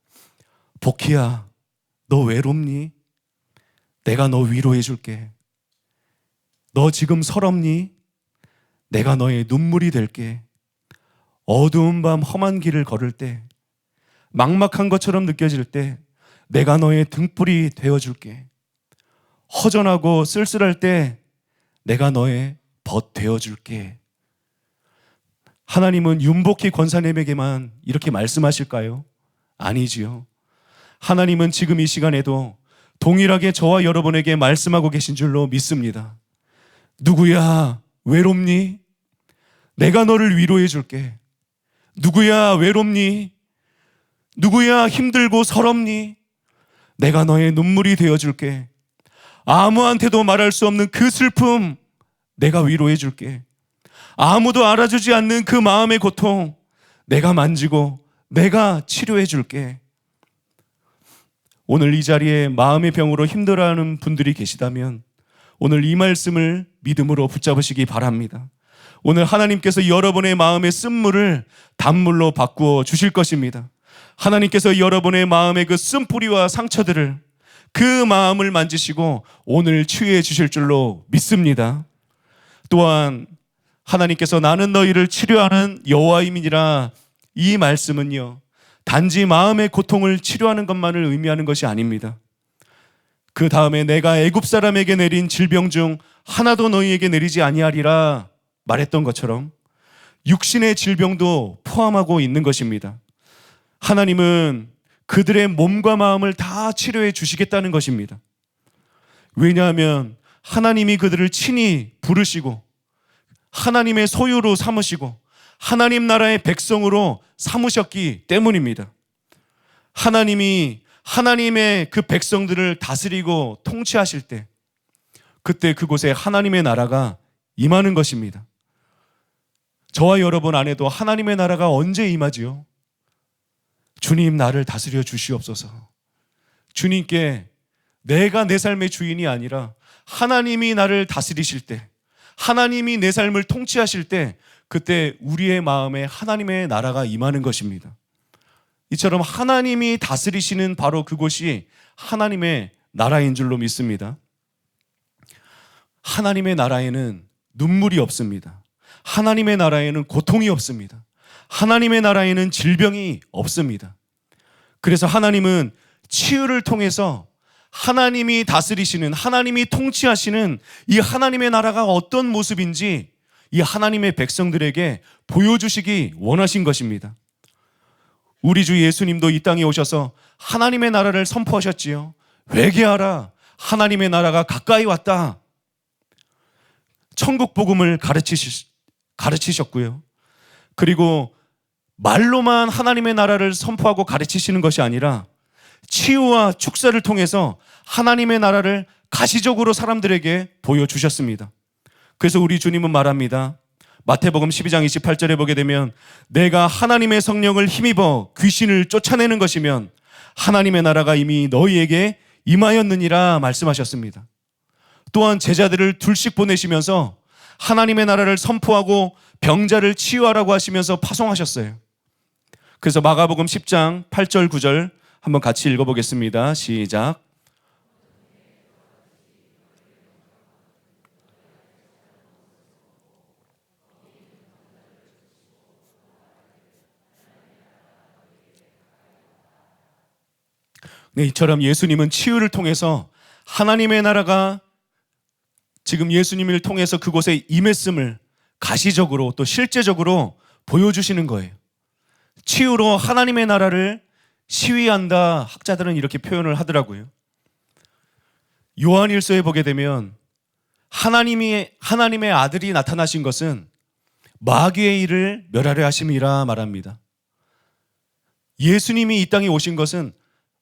복희야, 너 외롭니? 내가 너 위로해 줄게. 너 지금 서럽니? 내가 너의 눈물이 될게. 어두운 밤 험한 길을 걸을 때, 막막한 것처럼 느껴질 때 내가 너의 등불이 되어줄게. 허전하고 쓸쓸할 때 내가 너의 벗 되어줄게. 하나님은 윤복희 권사님에게만 이렇게 말씀하실까요? 아니지요. 하나님은 지금 이 시간에도 동일하게 저와 여러분에게 말씀하고 계신 줄로 믿습니다. 누구야, 외롭니? 내가 너를 위로해 줄게. 누구야, 외롭니? 누구야, 힘들고 서럽니? 내가 너의 눈물이 되어 줄게. 아무한테도 말할 수 없는 그 슬픔 내가 위로해 줄게. 아무도 알아주지 않는 그 마음의 고통 내가 만지고 내가 치료해 줄게. 오늘 이 자리에 마음의 병으로 힘들어하는 분들이 계시다면 오늘 이 말씀을 믿음으로 붙잡으시기 바랍니다. 오늘 하나님께서 여러분의 마음의 쓴물을 단물로 바꾸어 주실 것입니다. 하나님께서 여러분의 마음의 그 쓴뿌리와 상처들을, 그 마음을 만지시고 오늘 치유해 주실 줄로 믿습니다. 또한 하나님께서 나는 너희를 치료하는 여호와임이니라, 이 말씀은요, 단지 마음의 고통을 치료하는 것만을 의미하는 것이 아닙니다. 그 다음에 내가 애굽 사람에게 내린 질병 중 하나도 너희에게 내리지 아니하리라 말했던 것처럼 육신의 질병도 포함하고 있는 것입니다. 하나님은 그들의 몸과 마음을 다 치료해 주시겠다는 것입니다. 왜냐하면 하나님이 그들을 친히 부르시고 하나님의 소유로 삼으시고 하나님 나라의 백성으로 삼으셨기 때문입니다. 하나님이 하나님의 그 백성들을 다스리고 통치하실 때 그때 그곳에 하나님의 나라가 임하는 것입니다. 저와 여러분 안에도 하나님의 나라가 언제 임하지요? 주님, 나를 다스려 주시옵소서. 주님께 내가 내 삶의 주인이 아니라 하나님이 나를 다스리실 때, 하나님이 내 삶을 통치하실 때 그때 우리의 마음에 하나님의 나라가 임하는 것입니다. 이처럼 하나님이 다스리시는 바로 그곳이 하나님의 나라인 줄로 믿습니다. 하나님의 나라에는 눈물이 없습니다. 하나님의 나라에는 고통이 없습니다. 하나님의 나라에는 질병이 없습니다. 그래서 하나님은 치유를 통해서 하나님이 다스리시는, 하나님이 통치하시는 이 하나님의 나라가 어떤 모습인지 이 하나님의 백성들에게 보여주시기 원하신 것입니다. 우리 주 예수님도 이 땅에 오셔서 하나님의 나라를 선포하셨지요. 회개하라, 하나님의 나라가 가까이 왔다. 천국 복음을 가르치셨고요. 그리고 말로만 하나님의 나라를 선포하고 가르치시는 것이 아니라 치유와 축사를 통해서 하나님의 나라를 가시적으로 사람들에게 보여주셨습니다. 그래서 우리 주님은 말합니다. 마태복음 12장 28절에 보게 되면 내가 하나님의 성령을 힘입어 귀신을 쫓아내는 것이면 하나님의 나라가 이미 너희에게 임하였느니라 말씀하셨습니다. 또한 제자들을 둘씩 보내시면서 하나님의 나라를 선포하고 병자를 치유하라고 하시면서 파송하셨어요. 그래서 마가복음 10장 8절 9절 한번 같이 읽어보겠습니다. 시작. 네, 이처럼 예수님은 치유를 통해서 하나님의 나라가 지금 예수님을 통해서 그곳에 임했음을 가시적으로 또 실제적으로 보여주시는 거예요. 치유로 하나님의 나라를 시위한다, 학자들은 이렇게 표현을 하더라고요. 요한일서에 보게 되면 하나님의 아들이 나타나신 것은 마귀의 일을 멸하려 하심이라 말합니다. 예수님이 이 땅에 오신 것은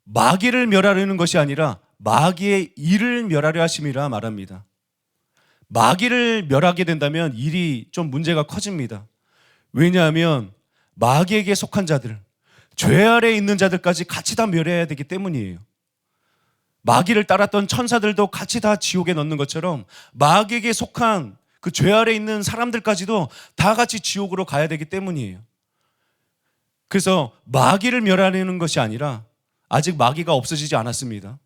마귀를 멸하려는 것이 아니라 마귀의 일을 멸하려 하심이라 말합니다. 마귀를 멸하게 된다면 일이 좀 문제가 커집니다. 왜냐하면 마귀에게 속한 자들, 죄 아래에 있는 자들까지 같이 다 멸해야 되기 때문이에요. 마귀를 따랐던 천사들도 같이 다 지옥에 넣는 것처럼 마귀에게 속한 그 죄 아래에 있는 사람들까지도 다 같이 지옥으로 가야 되기 때문이에요. 그래서 마귀를 멸하려는 것이 아니라 아직 마귀가 없어지지 않았습니다.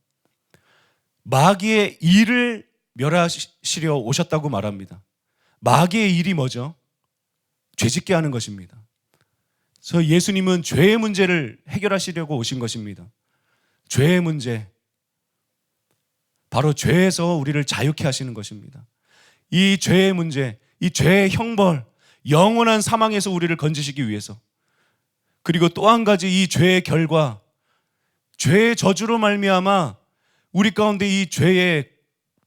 마귀의 일을 멸하시려 오셨다고 말합니다. 마귀의 일이 뭐죠? 죄짓게 하는 것입니다. 그래서 예수님은 죄의 문제를 해결하시려고 오신 것입니다. 죄의 문제, 바로 죄에서 우리를 자유케 하시는 것입니다. 이 죄의 문제, 이 죄의 형벌, 영원한 사망에서 우리를 건지시기 위해서, 그리고 또 한 가지 이 죄의 결과, 죄의 저주로 말미암아 우리 가운데 이 죄의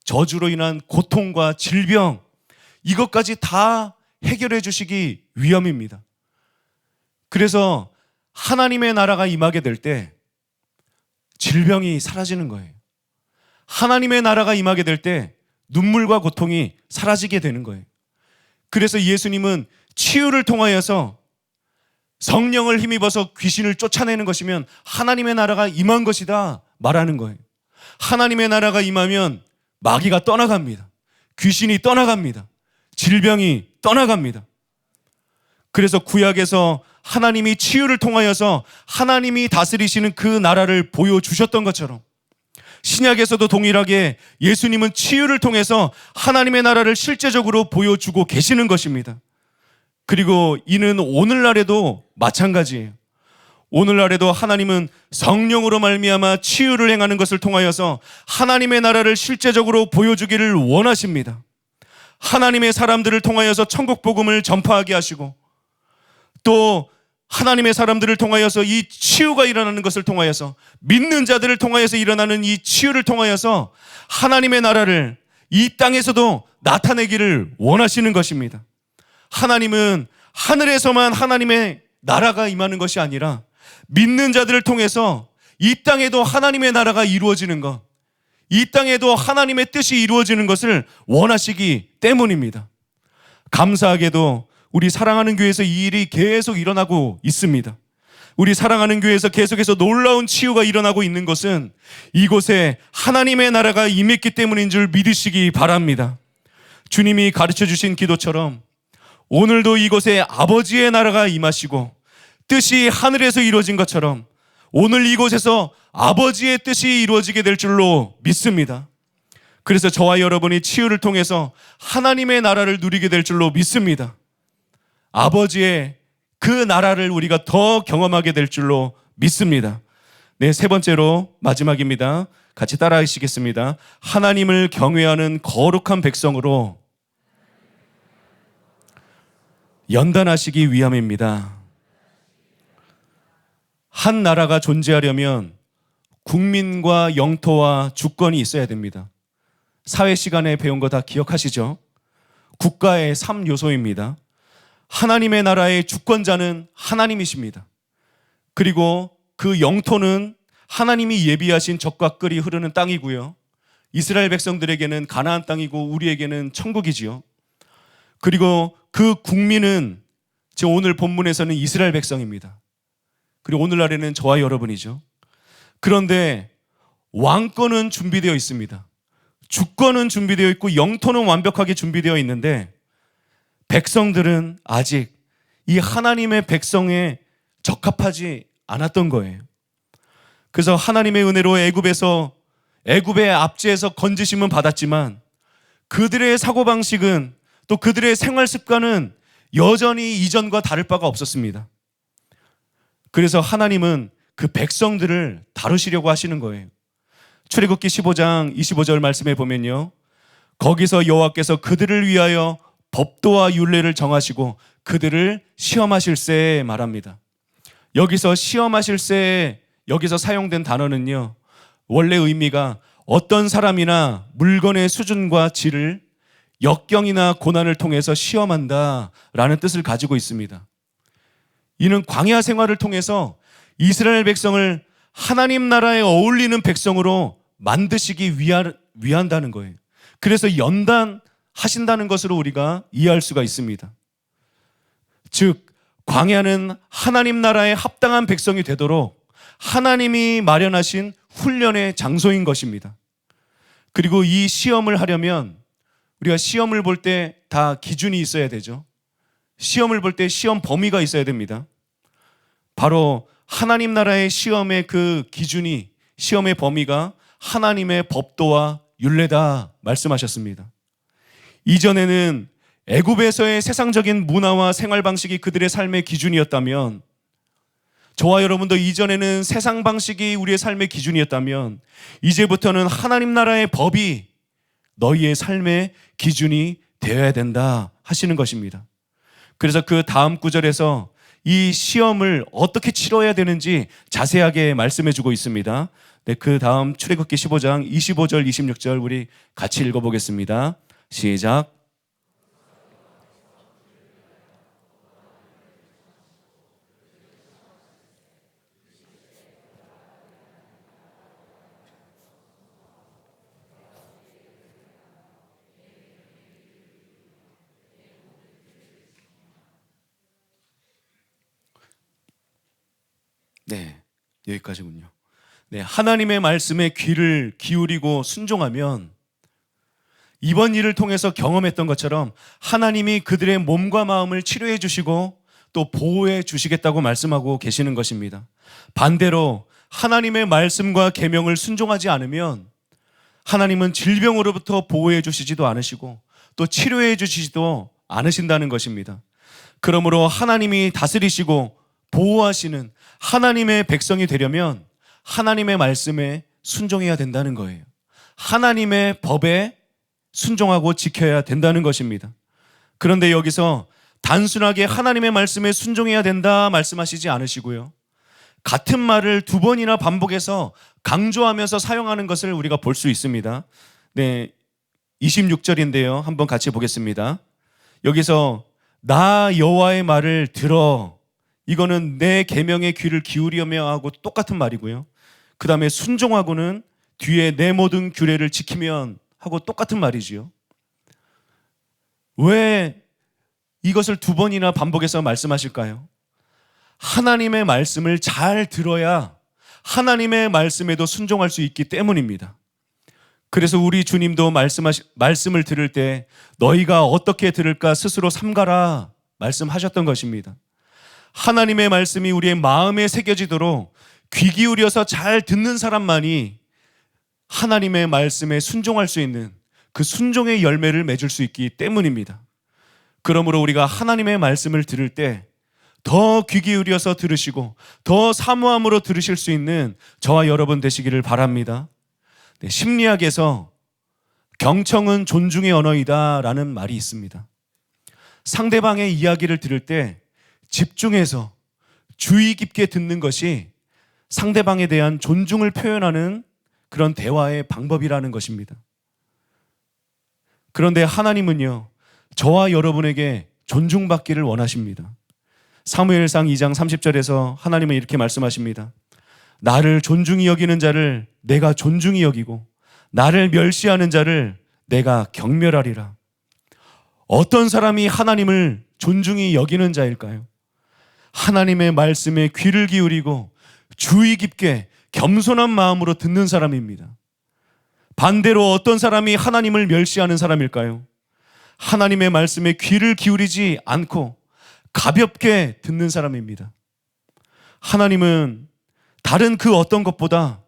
저주로 인한 고통과 질병, 이것까지 다 해결해 주시기 위함입니다. 그래서 하나님의 나라가 임하게 될 때 질병이 사라지는 거예요. 하나님의 나라가 임하게 될 때 눈물과 고통이 사라지게 되는 거예요. 그래서 예수님은 치유를 통하여서 성령을 힘입어서 귀신을 쫓아내는 것이면 하나님의 나라가 임한 것이다 말하는 거예요. 하나님의 나라가 임하면 마귀가 떠나갑니다. 귀신이 떠나갑니다. 질병이 떠나갑니다. 그래서 구약에서 하나님이 치유를 통하여서 하나님이 다스리시는 그 나라를 보여주셨던 것처럼 신약에서도 동일하게 예수님은 치유를 통해서 하나님의 나라를 실제적으로 보여주고 계시는 것입니다. 그리고 이는 오늘날에도 마찬가지예요. 오늘날에도 하나님은 성령으로 말미암아 치유를 행하는 것을 통하여서 하나님의 나라를 실제적으로 보여주기를 원하십니다. 하나님의 사람들을 통하여서 천국 복음을 전파하게 하시고, 또 하나님의 사람들을 통하여서 이 치유가 일어나는 것을 통하여서, 믿는 자들을 통하여서 일어나는 이 치유를 통하여서 하나님의 나라를 이 땅에서도 나타내기를 원하시는 것입니다. 하나님은 하늘에서만 하나님의 나라가 임하는 것이 아니라 믿는 자들을 통해서 이 땅에도 하나님의 나라가 이루어지는 것, 이 땅에도 하나님의 뜻이 이루어지는 것을 원하시기 때문입니다. 감사하게도 우리 사랑하는 교회에서 이 일이 계속 일어나고 있습니다. 우리 사랑하는 교회에서 계속해서 놀라운 치유가 일어나고 있는 것은 이곳에 하나님의 나라가 임했기 때문인 줄 믿으시기 바랍니다. 주님이 가르쳐 주신 기도처럼 오늘도 이곳에 아버지의 나라가 임하시고 뜻이 하늘에서 이루어진 것처럼 오늘 이곳에서 아버지의 뜻이 이루어지게 될 줄로 믿습니다. 그래서 저와 여러분이 치유를 통해서 하나님의 나라를 누리게 될 줄로 믿습니다. 아버지의 그 나라를 우리가 더 경험하게 될 줄로 믿습니다. 네, 세 번째로 마지막입니다. 같이 따라하시겠습니다. 하나님을 경외하는 거룩한 백성으로 연단하시기 위함입니다. 한 나라가 존재하려면 국민과 영토와 주권이 있어야 됩니다. 사회 시간에 배운 거 다 기억하시죠? 국가의 3요소입니다. 하나님의 나라의 주권자는 하나님이십니다. 그리고 그 영토는 하나님이 예비하신 젖과 꿀이 흐르는 땅이고요. 이스라엘 백성들에게는 가나안 땅이고 우리에게는 천국이지요. 그리고 그 국민은 지금 오늘 본문에서는 이스라엘 백성입니다. 그리고 오늘날에는 저와 여러분이죠. 그런데 왕권은 준비되어 있습니다. 주권은 준비되어 있고 영토는 완벽하게 준비되어 있는데 백성들은 아직 이 하나님의 백성에 적합하지 않았던 거예요. 그래서 하나님의 은혜로 애굽의 압제에서 건지심은 받았지만 그들의 사고방식은, 또 그들의 생활 습관은 여전히 이전과 다를 바가 없었습니다. 그래서 하나님은 그 백성들을 다루시려고 하시는 거예요. 출애굽기 15장 25절 말씀에 보면요, 거기서 여호와께서 그들을 위하여 법도와 율례를 정하시고 그들을 시험하실세 말합니다. 여기서 시험하실세, 여기서 사용된 단어는요, 원래 의미가 어떤 사람이나 물건의 수준과 질을 역경이나 고난을 통해서 시험한다라는 뜻을 가지고 있습니다. 이는 광야 생활을 통해서 이스라엘 백성을 하나님 나라에 어울리는 백성으로 만드시기 위한다는 거예요. 그래서 연단하신다는 것으로 우리가 이해할 수가 있습니다. 즉 광야는 하나님 나라에 합당한 백성이 되도록 하나님이 마련하신 훈련의 장소인 것입니다. 그리고 이 시험을 하려면 우리가 시험을 볼 때 다 기준이 있어야 되죠. 시험을 볼 때 시험 범위가 있어야 됩니다. 바로 하나님 나라의 시험의 그 기준이, 시험의 범위가 하나님의 법도와 율례다 말씀하셨습니다. 이전에는 애굽에서의 세상적인 문화와 생활 방식이 그들의 삶의 기준이었다면, 저와 여러분도 이전에는 세상 방식이 우리의 삶의 기준이었다면, 이제부터는 하나님 나라의 법이 너희의 삶의 기준이 되어야 된다 하시는 것입니다. 그래서 그 다음 구절에서 이 시험을 어떻게 치러야 되는지 자세하게 말씀해 주고 있습니다. 네, 그 다음 출애굽기 15장 25절 26절 우리 같이 읽어보겠습니다. 시작. 네, 여기까지군요. 네, 하나님의 말씀에 귀를 기울이고 순종하면 이번 일을 통해서 경험했던 것처럼 하나님이 그들의 몸과 마음을 치료해 주시고 또 보호해 주시겠다고 말씀하고 계시는 것입니다. 반대로 하나님의 말씀과 계명을 순종하지 않으면 하나님은 질병으로부터 보호해 주시지도 않으시고 또 치료해 주시지도 않으신다는 것입니다. 그러므로 하나님이 다스리시고 보호하시는 하나님의 백성이 되려면 하나님의 말씀에 순종해야 된다는 거예요. 하나님의 법에 순종하고 지켜야 된다는 것입니다. 그런데 여기서 단순하게 하나님의 말씀에 순종해야 된다 말씀하시지 않으시고요, 같은 말을 두 번이나 반복해서 강조하면서 사용하는 것을 우리가 볼 수 있습니다. 네, 26절인데요. 한번 같이 보겠습니다. 여기서 나 여호와의 말을 들어, 이거는 내 계명에 귀를 기울이며 하고 똑같은 말이고요. 그 다음에 순종하고는 뒤에 내 모든 규례를 지키면 하고 똑같은 말이지요. 왜 이것을 두 번이나 반복해서 말씀하실까요? 하나님의 말씀을 잘 들어야 하나님의 말씀에도 순종할 수 있기 때문입니다. 그래서 우리 주님도 말씀을 들을 때 너희가 어떻게 들을까 스스로 삼가라 말씀하셨던 것입니다. 하나님의 말씀이 우리의 마음에 새겨지도록 귀 기울여서 잘 듣는 사람만이 하나님의 말씀에 순종할 수 있는 그 순종의 열매를 맺을 수 있기 때문입니다. 그러므로 우리가 하나님의 말씀을 들을 때 더 귀 기울여서 들으시고 더 사모함으로 들으실 수 있는 저와 여러분 되시기를 바랍니다. 네, 심리학에서 경청은 존중의 언어이다 라는 말이 있습니다. 상대방의 이야기를 들을 때 집중해서 주의 깊게 듣는 것이 상대방에 대한 존중을 표현하는 그런 대화의 방법이라는 것입니다. 그런데 하나님은요, 저와 여러분에게 존중받기를 원하십니다. 사무엘상 2장 30절에서 하나님은 이렇게 말씀하십니다. 나를 존중히 여기는 자를 내가 존중히 여기고 나를 멸시하는 자를 내가 경멸하리라. 어떤 사람이 하나님을 존중히 여기는 자일까요? 하나님의 말씀에 귀를 기울이고 주의 깊게 겸손한 마음으로 듣는 사람입니다. 반대로 어떤 사람이 하나님을 멸시하는 사람일까요? 하나님의 말씀에 귀를 기울이지 않고 가볍게 듣는 사람입니다. 하나님은 다른 그 어떤 것보다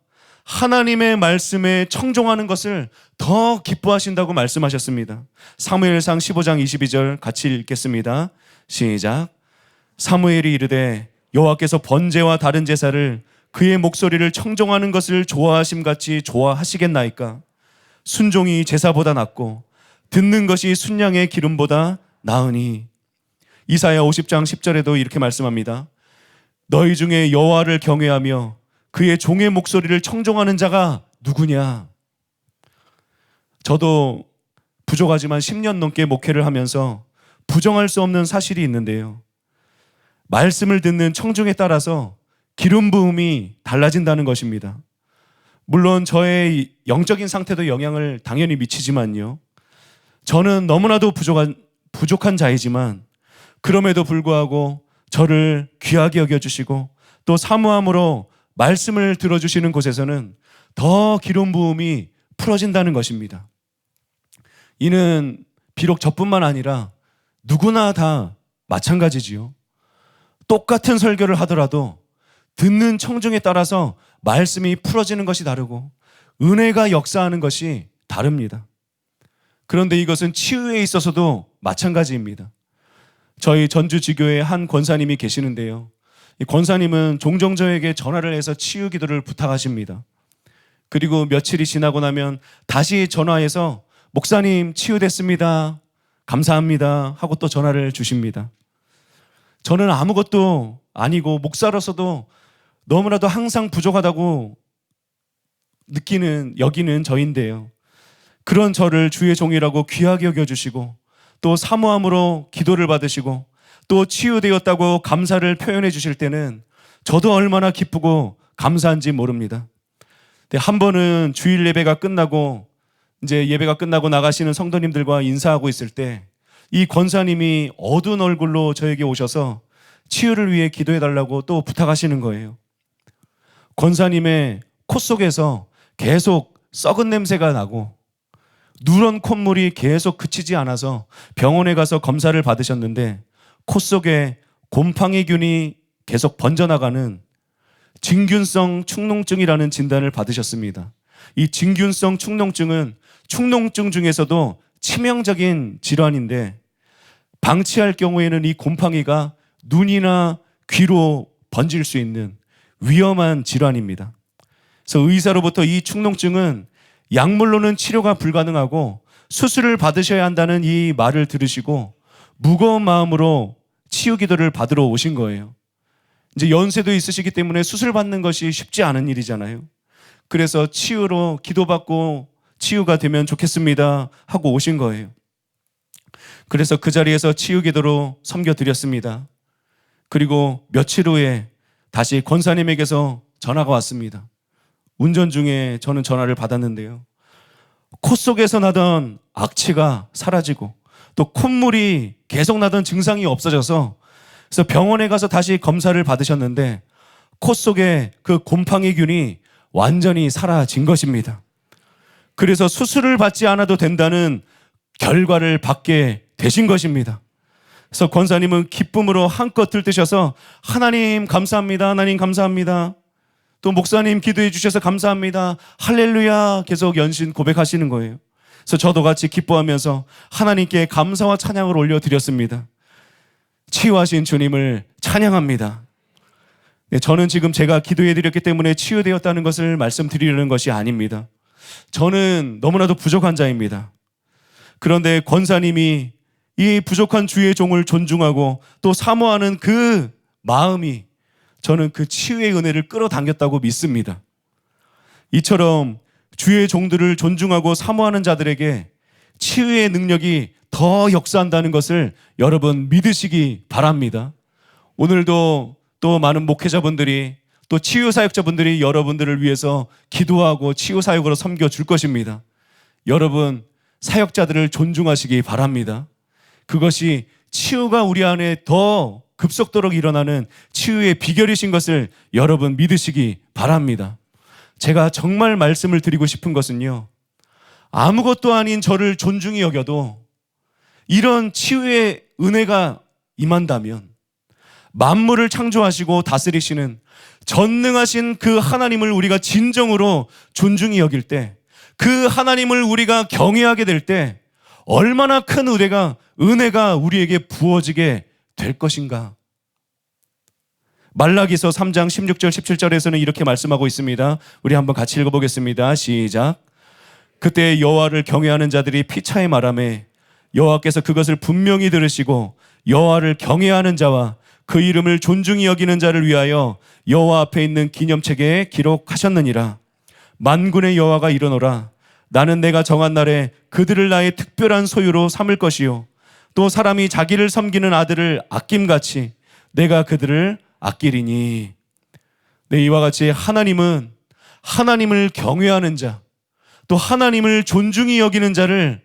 하나님의 말씀에 청종하는 것을 더 기뻐하신다고 말씀하셨습니다. 사무엘상 15장 22절 같이 읽겠습니다. 시작. 사무엘이 이르되 여호와께서 번제와 다른 제사를 그의 목소리를 청종하는 것을 좋아하심같이 좋아하시겠나이까? 순종이 제사보다 낫고 듣는 것이 순양의 기름보다 나으니. 이사야 50장 10절에도 이렇게 말씀합니다. 너희 중에 여호와를 경외하며 그의 종의 목소리를 청종하는 자가 누구냐? 저도 부족하지만 10년 넘게 목회를 하면서 부정할 수 없는 사실이 있는데요. 말씀을 듣는 청중에 따라서 기름 부음이 달라진다는 것입니다. 물론 저의 영적인 상태도 영향을 당연히 미치지만요. 저는 너무나도 부족한 자이지만 그럼에도 불구하고 저를 귀하게 여겨주시고 또 사모함으로 말씀을 들어주시는 곳에서는 더 기름 부음이 풀어진다는 것입니다. 이는 비록 저뿐만 아니라 누구나 다 마찬가지지요. 똑같은 설교를 하더라도 듣는 청중에 따라서 말씀이 풀어지는 것이 다르고 은혜가 역사하는 것이 다릅니다. 그런데 이것은 치유에 있어서도 마찬가지입니다. 저희 전주지교에 한 권사님이 계시는데요. 이 권사님은 종종 저에게 전화를 해서 치유 기도를 부탁하십니다. 그리고 며칠이 지나고 나면 다시 전화해서 목사님 치유됐습니다. 감사합니다. 하고 또 전화를 주십니다. 저는 아무것도 아니고 목사로서도 너무나도 항상 부족하다고 여기는 저인데요. 그런 저를 주의 종이라고 귀하게 여겨주시고 또 사모함으로 기도를 받으시고 또 치유되었다고 감사를 표현해 주실 때는 저도 얼마나 기쁘고 감사한지 모릅니다. 한 번은 주일 예배가 끝나고 이제 예배가 끝나고 나가시는 성도님들과 인사하고 있을 때 이 권사님이 어두운 얼굴로 저에게 오셔서 치유를 위해 기도해 달라고 또 부탁하시는 거예요. 권사님의 코 속에서 계속 썩은 냄새가 나고 누런 콧물이 계속 그치지 않아서 병원에 가서 검사를 받으셨는데 코 속에 곰팡이균이 계속 번져나가는 진균성 축농증이라는 진단을 받으셨습니다. 이 진균성 축농증은 축농증 중에서도 치명적인 질환인데 방치할 경우에는 이 곰팡이가 눈이나 귀로 번질 수 있는 위험한 질환입니다. 그래서 의사로부터 이 축농증은 약물로는 치료가 불가능하고 수술을 받으셔야 한다는 이 말을 들으시고 무거운 마음으로 치유 기도를 받으러 오신 거예요. 이제 연세도 있으시기 때문에 수술 받는 것이 쉽지 않은 일이잖아요. 그래서 치유로 기도받고 치유가 되면 좋겠습니다 하고 오신 거예요. 그래서 그 자리에서 치유 기도로 섬겨드렸습니다. 그리고 며칠 후에 다시 권사님에게서 전화가 왔습니다. 운전 중에 저는 전화를 받았는데요. 코 속에서 나던 악취가 사라지고 또 콧물이 계속 나던 증상이 없어져서 그래서 병원에 가서 다시 검사를 받으셨는데 코 속에 그 곰팡이균이 완전히 사라진 것입니다. 그래서 수술을 받지 않아도 된다는 결과를 받게 되신 것입니다. 그래서 권사님은 기쁨으로 한껏 들뜨셔서 하나님 감사합니다. 하나님 감사합니다. 또 목사님 기도해 주셔서 감사합니다. 할렐루야 계속 연신 고백하시는 거예요. 그래서 저도 같이 기뻐하면서 하나님께 감사와 찬양을 올려드렸습니다. 치유하신 주님을 찬양합니다. 네, 저는 지금 제가 기도해 드렸기 때문에 치유되었다는 것을 말씀드리려는 것이 아닙니다. 저는 너무나도 부족한 자입니다. 그런데 권사님이 이 부족한 주의 종을 존중하고 또 사모하는 그 마음이 저는 그 치유의 은혜를 끌어당겼다고 믿습니다. 이처럼 주의 종들을 존중하고 사모하는 자들에게 치유의 능력이 더 역사한다는 것을 여러분 믿으시기 바랍니다. 오늘도 또 많은 목회자분들이 또 치유사역자분들이 여러분들을 위해서 기도하고 치유사역으로 섬겨줄 것입니다. 여러분 사역자들을 존중하시기 바랍니다. 그것이 치유가 우리 안에 더 급속도로 일어나는 치유의 비결이신 것을 여러분 믿으시기 바랍니다. 제가 정말 말씀을 드리고 싶은 것은요, 아무것도 아닌 저를 존중히 여겨도 이런 치유의 은혜가 임한다면 만물을 창조하시고 다스리시는 전능하신 그 하나님을 우리가 진정으로 존중히 여길 때, 그 하나님을 우리가 경외하게 될 때 얼마나 큰 은혜가 우리에게 부어지게 될 것인가. 말라기서 3장 16절 17절에서는 이렇게 말씀하고 있습니다. 우리 한번 같이 읽어보겠습니다. 시작. 그때 여호와를 경외하는 자들이 피차에 말하매 여호와께서 그것을 분명히 들으시고 여호와를 경외하는 자와 그 이름을 존중히 여기는 자를 위하여 여호와 앞에 있는 기념책에 기록하셨느니라. 만군의 여호와가 이르노라. 나는 내가 정한 날에 그들을 나의 특별한 소유로 삼을 것이요 또 사람이 자기를 섬기는 아들을 아낌같이 내가 그들을 아끼리니. 네, 이와 같이 하나님은 하나님을 경외하는 자, 또 하나님을 존중히 여기는 자를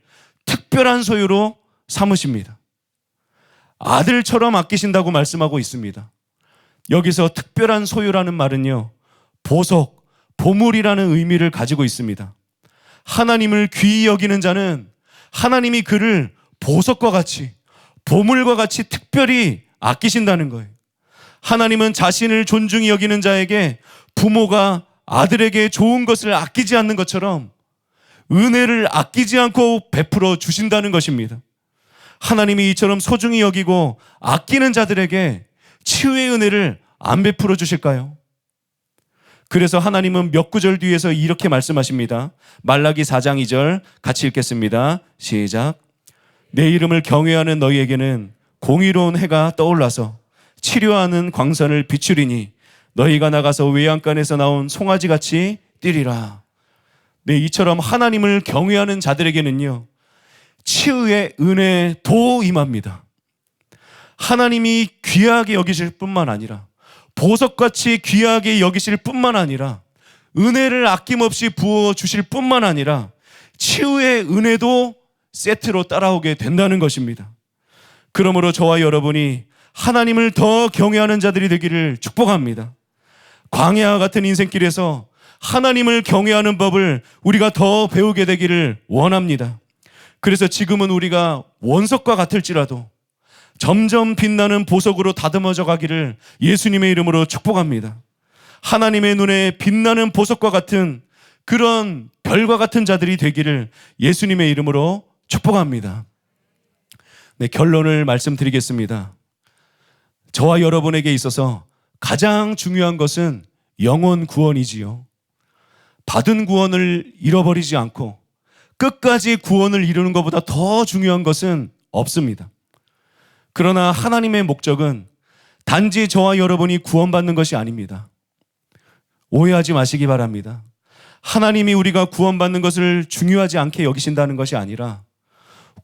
특별한 소유로 삼으십니다. 아들처럼 아끼신다고 말씀하고 있습니다. 여기서 특별한 소유라는 말은요, 보석, 보물이라는 의미를 가지고 있습니다. 하나님을 귀히 여기는 자는 하나님이 그를 보석과 같이, 보물과 같이 특별히 아끼신다는 거예요. 하나님은 자신을 존중히 여기는 자에게 부모가 아들에게 좋은 것을 아끼지 않는 것처럼 은혜를 아끼지 않고 베풀어 주신다는 것입니다. 하나님이 이처럼 소중히 여기고 아끼는 자들에게 치유의 은혜를 안 베풀어 주실까요? 그래서 하나님은 몇 구절 뒤에서 이렇게 말씀하십니다. 말라기 4장 2절 같이 읽겠습니다. 시작. 내 이름을 경외하는 너희에게는 공의로운 해가 떠올라서 치료하는 광선을 비추리니 너희가 나가서 외양간에서 나온 송아지같이 뛰리라. 네, 이처럼 하나님을 경외하는 자들에게는요, 치유의 은혜도 임합니다. 하나님이 귀하게 여기실 뿐만 아니라, 보석같이 귀하게 여기실 뿐만 아니라, 은혜를 아낌없이 부어주실 뿐만 아니라 치유의 은혜도 세트로 따라오게 된다는 것입니다. 그러므로 저와 여러분이 하나님을 더 경외하는 자들이 되기를 축복합니다. 광야와 같은 인생길에서 하나님을 경외하는 법을 우리가 더 배우게 되기를 원합니다. 그래서 지금은 우리가 원석과 같을지라도 점점 빛나는 보석으로 다듬어져 가기를 예수님의 이름으로 축복합니다. 하나님의 눈에 빛나는 보석과 같은 그런 별과 같은 자들이 되기를 예수님의 이름으로 축복합니다. 네, 결론을 말씀드리겠습니다. 저와 여러분에게 있어서 가장 중요한 것은 영혼 구원이지요. 받은 구원을 잃어버리지 않고 끝까지 구원을 이루는 것보다 더 중요한 것은 없습니다. 그러나 하나님의 목적은 단지 저와 여러분이 구원받는 것이 아닙니다. 오해하지 마시기 바랍니다. 하나님이 우리가 구원받는 것을 중요하지 않게 여기신다는 것이 아니라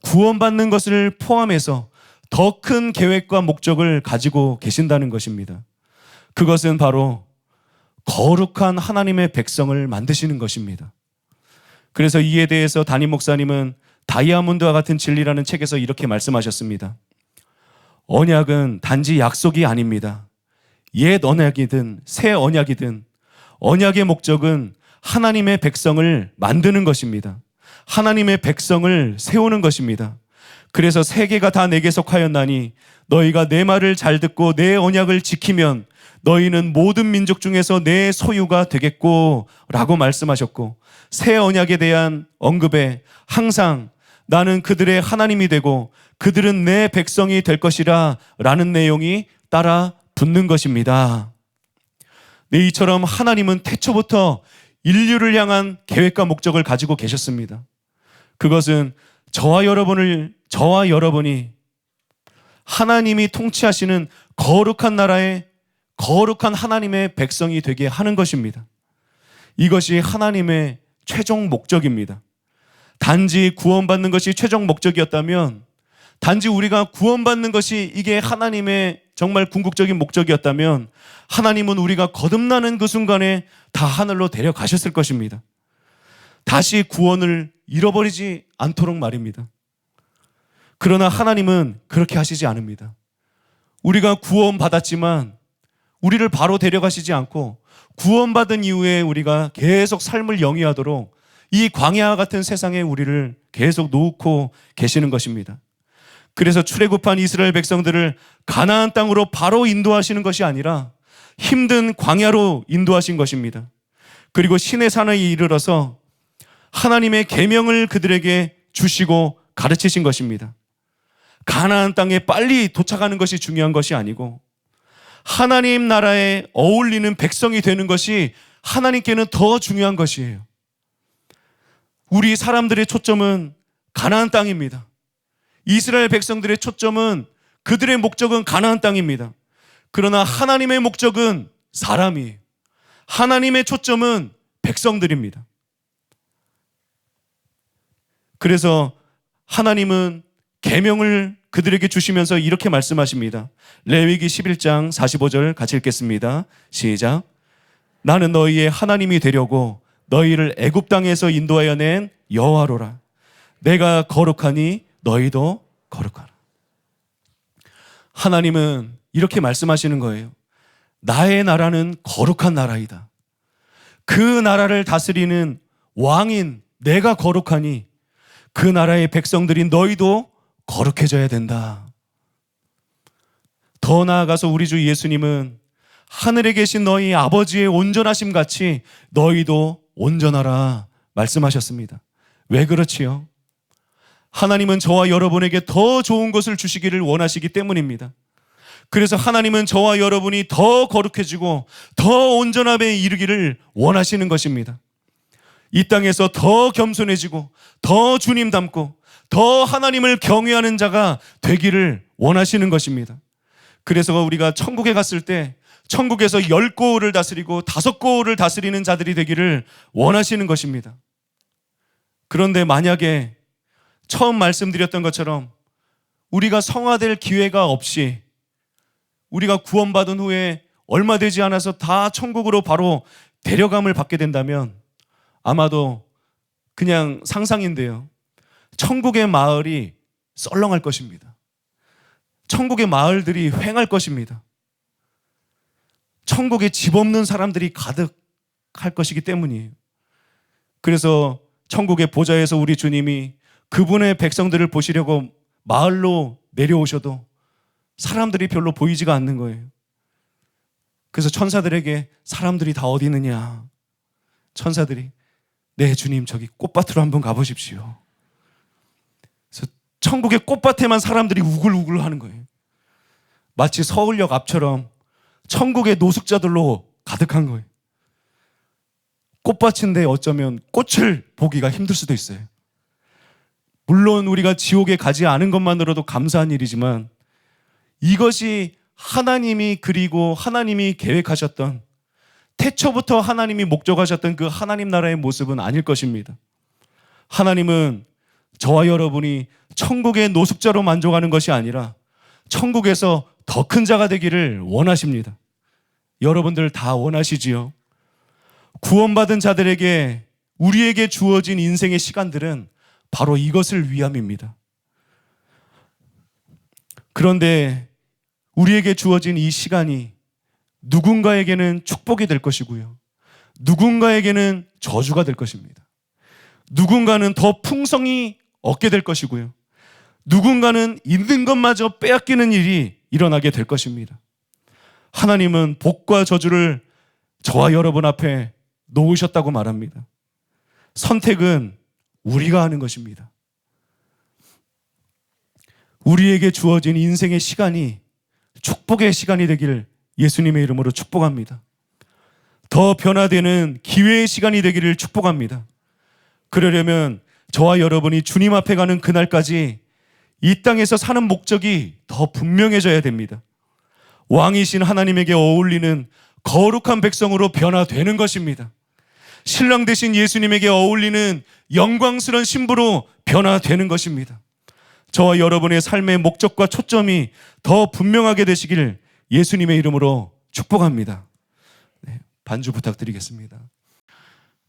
구원받는 것을 포함해서 더 큰 계획과 목적을 가지고 계신다는 것입니다. 그것은 바로 거룩한 하나님의 백성을 만드시는 것입니다. 그래서 이에 대해서 담임 목사님은 다이아몬드와 같은 진리라는 책에서 이렇게 말씀하셨습니다. 언약은 단지 약속이 아닙니다. 옛 언약이든 새 언약이든 언약의 목적은 하나님의 백성을 만드는 것입니다. 하나님의 백성을 세우는 것입니다. 그래서 세계가 다 내게 속하였나니 너희가 내 말을 잘 듣고 내 언약을 지키면 너희는 모든 민족 중에서 내 소유가 되겠고 라고 말씀하셨고, 새 언약에 대한 언급에 항상 나는 그들의 하나님이 되고 그들은 내 백성이 될 것이라 라는 내용이 따라 붙는 것입니다. 네, 이처럼 하나님은 태초부터 인류를 향한 계획과 목적을 가지고 계셨습니다. 그것은 저와 여러분이 하나님이 통치하시는 거룩한 나라의 거룩한 하나님의 백성이 되게 하는 것입니다. 이것이 하나님의 최종 목적입니다. 단지 구원받는 것이 최종 목적이었다면, 단지 우리가 구원받는 것이 이게 하나님의 정말 궁극적인 목적이었다면 하나님은 우리가 거듭나는 그 순간에 다 하늘로 데려가셨을 것입니다. 다시 구원을 잃어버리지 않도록 말입니다. 그러나 하나님은 그렇게 하시지 않습니다. 우리가 구원받았지만 우리를 바로 데려가시지 않고 구원받은 이후에 우리가 계속 삶을 영위하도록 이 광야와 같은 세상에 우리를 계속 놓고 계시는 것입니다. 그래서 출애굽한 이스라엘 백성들을 가나안 땅으로 바로 인도하시는 것이 아니라 힘든 광야로 인도하신 것입니다. 그리고 시내 산에 이르러서 하나님의 계명을 그들에게 주시고 가르치신 것입니다. 가나안 땅에 빨리 도착하는 것이 중요한 것이 아니고 하나님 나라에 어울리는 백성이 되는 것이 하나님께는 더 중요한 것이에요. 우리 사람들의 초점은 가나안 땅입니다. 이스라엘 백성들의 초점은, 그들의 목적은 가나안 땅입니다. 그러나 하나님의 목적은 사람이에요. 하나님의 초점은 백성들입니다. 그래서 하나님은 계명을 그들에게 주시면서 이렇게 말씀하십니다. 레위기 11장 45절 같이 읽겠습니다. 시작. 나는 너희의 하나님이 되려고 너희를 애굽 땅에서 인도하여 낸 여호와로라. 내가 거룩하니 너희도 거룩하라. 하나님은 이렇게 말씀하시는 거예요. 나의 나라는 거룩한 나라이다. 그 나라를 다스리는 왕인 내가 거룩하니 그 나라의 백성들인 너희도 거룩해져야 된다. 더 나아가서 우리 주 예수님은 하늘에 계신 너희 아버지의 온전하심 같이 너희도 온전하라 말씀하셨습니다. 왜 그렇지요? 하나님은 저와 여러분에게 더 좋은 것을 주시기를 원하시기 때문입니다. 그래서 하나님은 저와 여러분이 더 거룩해지고 더 온전함에 이르기를 원하시는 것입니다. 이 땅에서 더 겸손해지고 더 주님 닮고 더 하나님을 경외하는 자가 되기를 원하시는 것입니다. 그래서 우리가 천국에 갔을 때 천국에서 10고을을 다스리고 5고을을 다스리는 자들이 되기를 원하시는 것입니다. 그런데 만약에 처음 말씀드렸던 것처럼 우리가 성화될 기회가 없이 우리가 구원받은 후에 얼마 되지 않아서 다 천국으로 바로 데려감을 받게 된다면 아마도 그냥 상상인데요. 천국의 마을이 썰렁할 것입니다. 천국의 마을들이 휑할 것입니다. 천국에 집 없는 사람들이 가득할 것이기 때문이에요. 그래서 천국의 보좌에서 우리 주님이 그분의 백성들을 보시려고 마을로 내려오셔도 사람들이 별로 보이지가 않는 거예요. 그래서 천사들에게 사람들이 다 어디 있느냐? 천사들이 네 주님 저기 꽃밭으로 한번 가보십시오. 그래서 천국의 꽃밭에만 사람들이 우글우글 하는 거예요. 마치 서울역 앞처럼 천국의 노숙자들로 가득한 거예요. 꽃밭인데 어쩌면 꽃을 보기가 힘들 수도 있어요. 물론 우리가 지옥에 가지 않은 것만으로도 감사한 일이지만 이것이 하나님이 그리고 하나님이 계획하셨던 태초부터 하나님이 목적하셨던 그 하나님 나라의 모습은 아닐 것입니다. 하나님은 저와 여러분이 천국의 노숙자로 만족하는 것이 아니라 천국에서 더 큰 자가 되기를 원하십니다. 여러분들 다 원하시지요? 구원받은 자들에게 우리에게 주어진 인생의 시간들은 바로 이것을 위함입니다. 그런데 우리에게 주어진 이 시간이 누군가에게는 축복이 될 것이고요. 누군가에게는 저주가 될 것입니다. 누군가는 더 풍성히 얻게 될 것이고요. 누군가는 있는 것마저 빼앗기는 일이 일어나게 될 것입니다. 하나님은 복과 저주를 저와 여러분 앞에 놓으셨다고 말합니다. 선택은 우리가 하는 것입니다. 우리에게 주어진 인생의 시간이 축복의 시간이 되기를 예수님의 이름으로 축복합니다. 더 변화되는 기회의 시간이 되기를 축복합니다. 그러려면 저와 여러분이 주님 앞에 가는 그날까지 이 땅에서 사는 목적이 더 분명해져야 됩니다. 왕이신 하나님에게 어울리는 거룩한 백성으로 변화되는 것입니다. 신랑 되신 예수님에게 어울리는 영광스러운 신부로 변화되는 것입니다. 저와 여러분의 삶의 목적과 초점이 더 분명하게 되시길 예수님의 이름으로 축복합니다. 네, 반주 부탁드리겠습니다.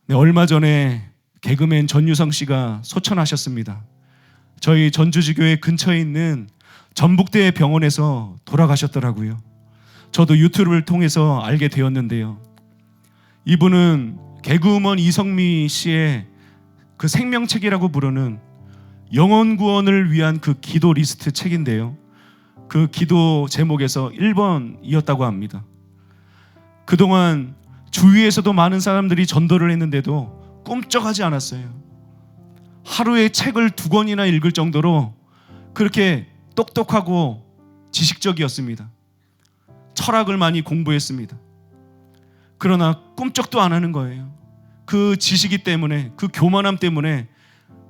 네, 얼마 전에 개그맨 전유성 씨가 소천하셨습니다. 저희 전주지교회 근처에 있는 전북대 병원에서 돌아가셨더라고요. 저도 유튜브를 통해서 알게 되었는데요. 이분은 개그우먼 이성미 씨의 그 생명책이라고 부르는 영혼 구원을 위한 그 기도 리스트 책인데요. 그 기도 제목에서 1번이었다고 합니다. 그동안 주위에서도 많은 사람들이 전도를 했는데도 꿈쩍하지 않았어요. 하루에 책을 2권이나 읽을 정도로 그렇게 똑똑하고 지식적이었습니다. 철학을 많이 공부했습니다. 그러나 꿈쩍도 안 하는 거예요. 그 지식이 때문에, 그 교만함 때문에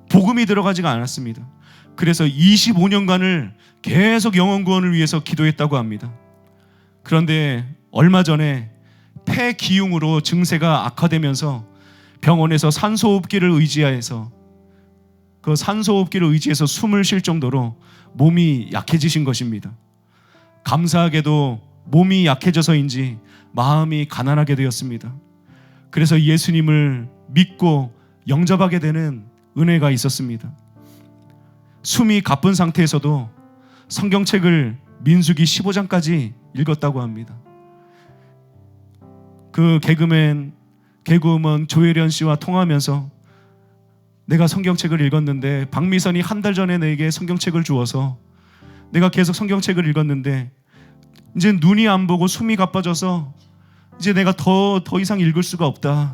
복음이 들어가지가 않았습니다. 그래서 25년간을 계속 영혼 구원을 위해서 기도했다고 합니다. 그런데 얼마 전에 폐기흉으로 증세가 악화되면서 병원에서 산소호흡기를 의지해서 그 산소호흡기를 의지해서 숨을 쉴 정도로 몸이 약해지신 것입니다. 감사하게도 몸이 약해져서인지 마음이 가난하게 되었습니다. 그래서 예수님을 믿고 영접하게 되는 은혜가 있었습니다. 숨이 가쁜 상태에서도 성경책을 민수기 15장까지 읽었다고 합니다. 그 개그우먼 조혜련 씨와 통화하면서 내가 성경책을 읽었는데 박미선이 한 달 전에 내게 성경책을 주어서 내가 계속 성경책을 읽었는데 이제 눈이 안 보고 숨이 가빠져서 이제 내가 더 이상 읽을 수가 없다.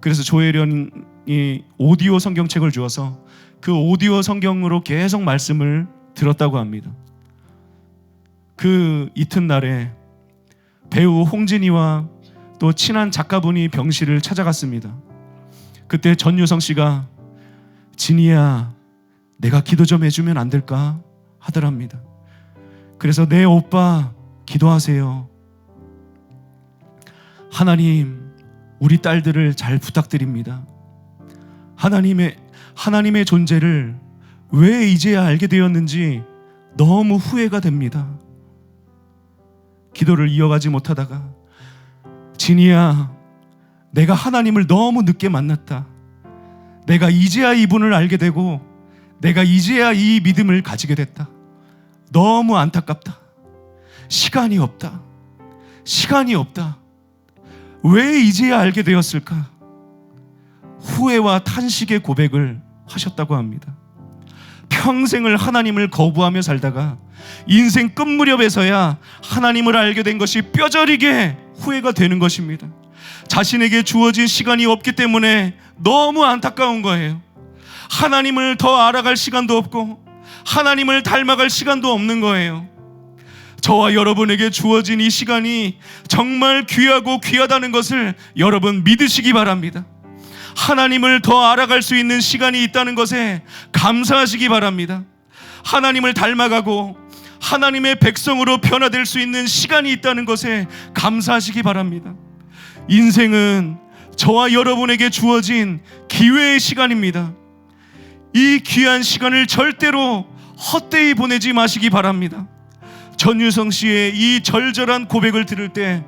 그래서 조혜련이 오디오 성경책을 주어서 그 오디오 성경으로 계속 말씀을 들었다고 합니다. 그 이튿날에 배우 홍진이와 또 친한 작가분이 병실을 찾아갔습니다. 그때 전유성 씨가 진이야 내가 기도 좀 해주면 안 될까 하더랍니다. 그래서 네 오빠 기도하세요. 하나님 우리 딸들을 잘 부탁드립니다. 하나님의 존재를 왜 이제야 알게 되었는지 너무 후회가 됩니다. 기도를 이어가지 못하다가 진이야 내가 하나님을 너무 늦게 만났다. 내가 이제야 이분을 알게 되고 내가 이제야 이 믿음을 가지게 됐다. 너무 안타깝다. 시간이 없다. 왜 이제야 알게 되었을까? 후회와 탄식의 고백을 하셨다고 합니다. 평생을 하나님을 거부하며 살다가 인생 끝무렵에서야 하나님을 알게 된 것이 뼈저리게 후회가 되는 것입니다. 자신에게 주어진 시간이 없기 때문에 너무 안타까운 거예요. 하나님을 더 알아갈 시간도 없고 하나님을 닮아갈 시간도 없는 거예요. 저와 여러분에게 주어진 이 시간이 정말 귀하고 귀하다는 것을 여러분 믿으시기 바랍니다. 하나님을 더 알아갈 수 있는 시간이 있다는 것에 감사하시기 바랍니다. 하나님을 닮아가고 하나님의 백성으로 변화될 수 있는 시간이 있다는 것에 감사하시기 바랍니다. 인생은 저와 여러분에게 주어진 기회의 시간입니다. 이 귀한 시간을 절대로 헛되이 보내지 마시기 바랍니다. 전유성 씨의 이 절절한 고백을 들을 때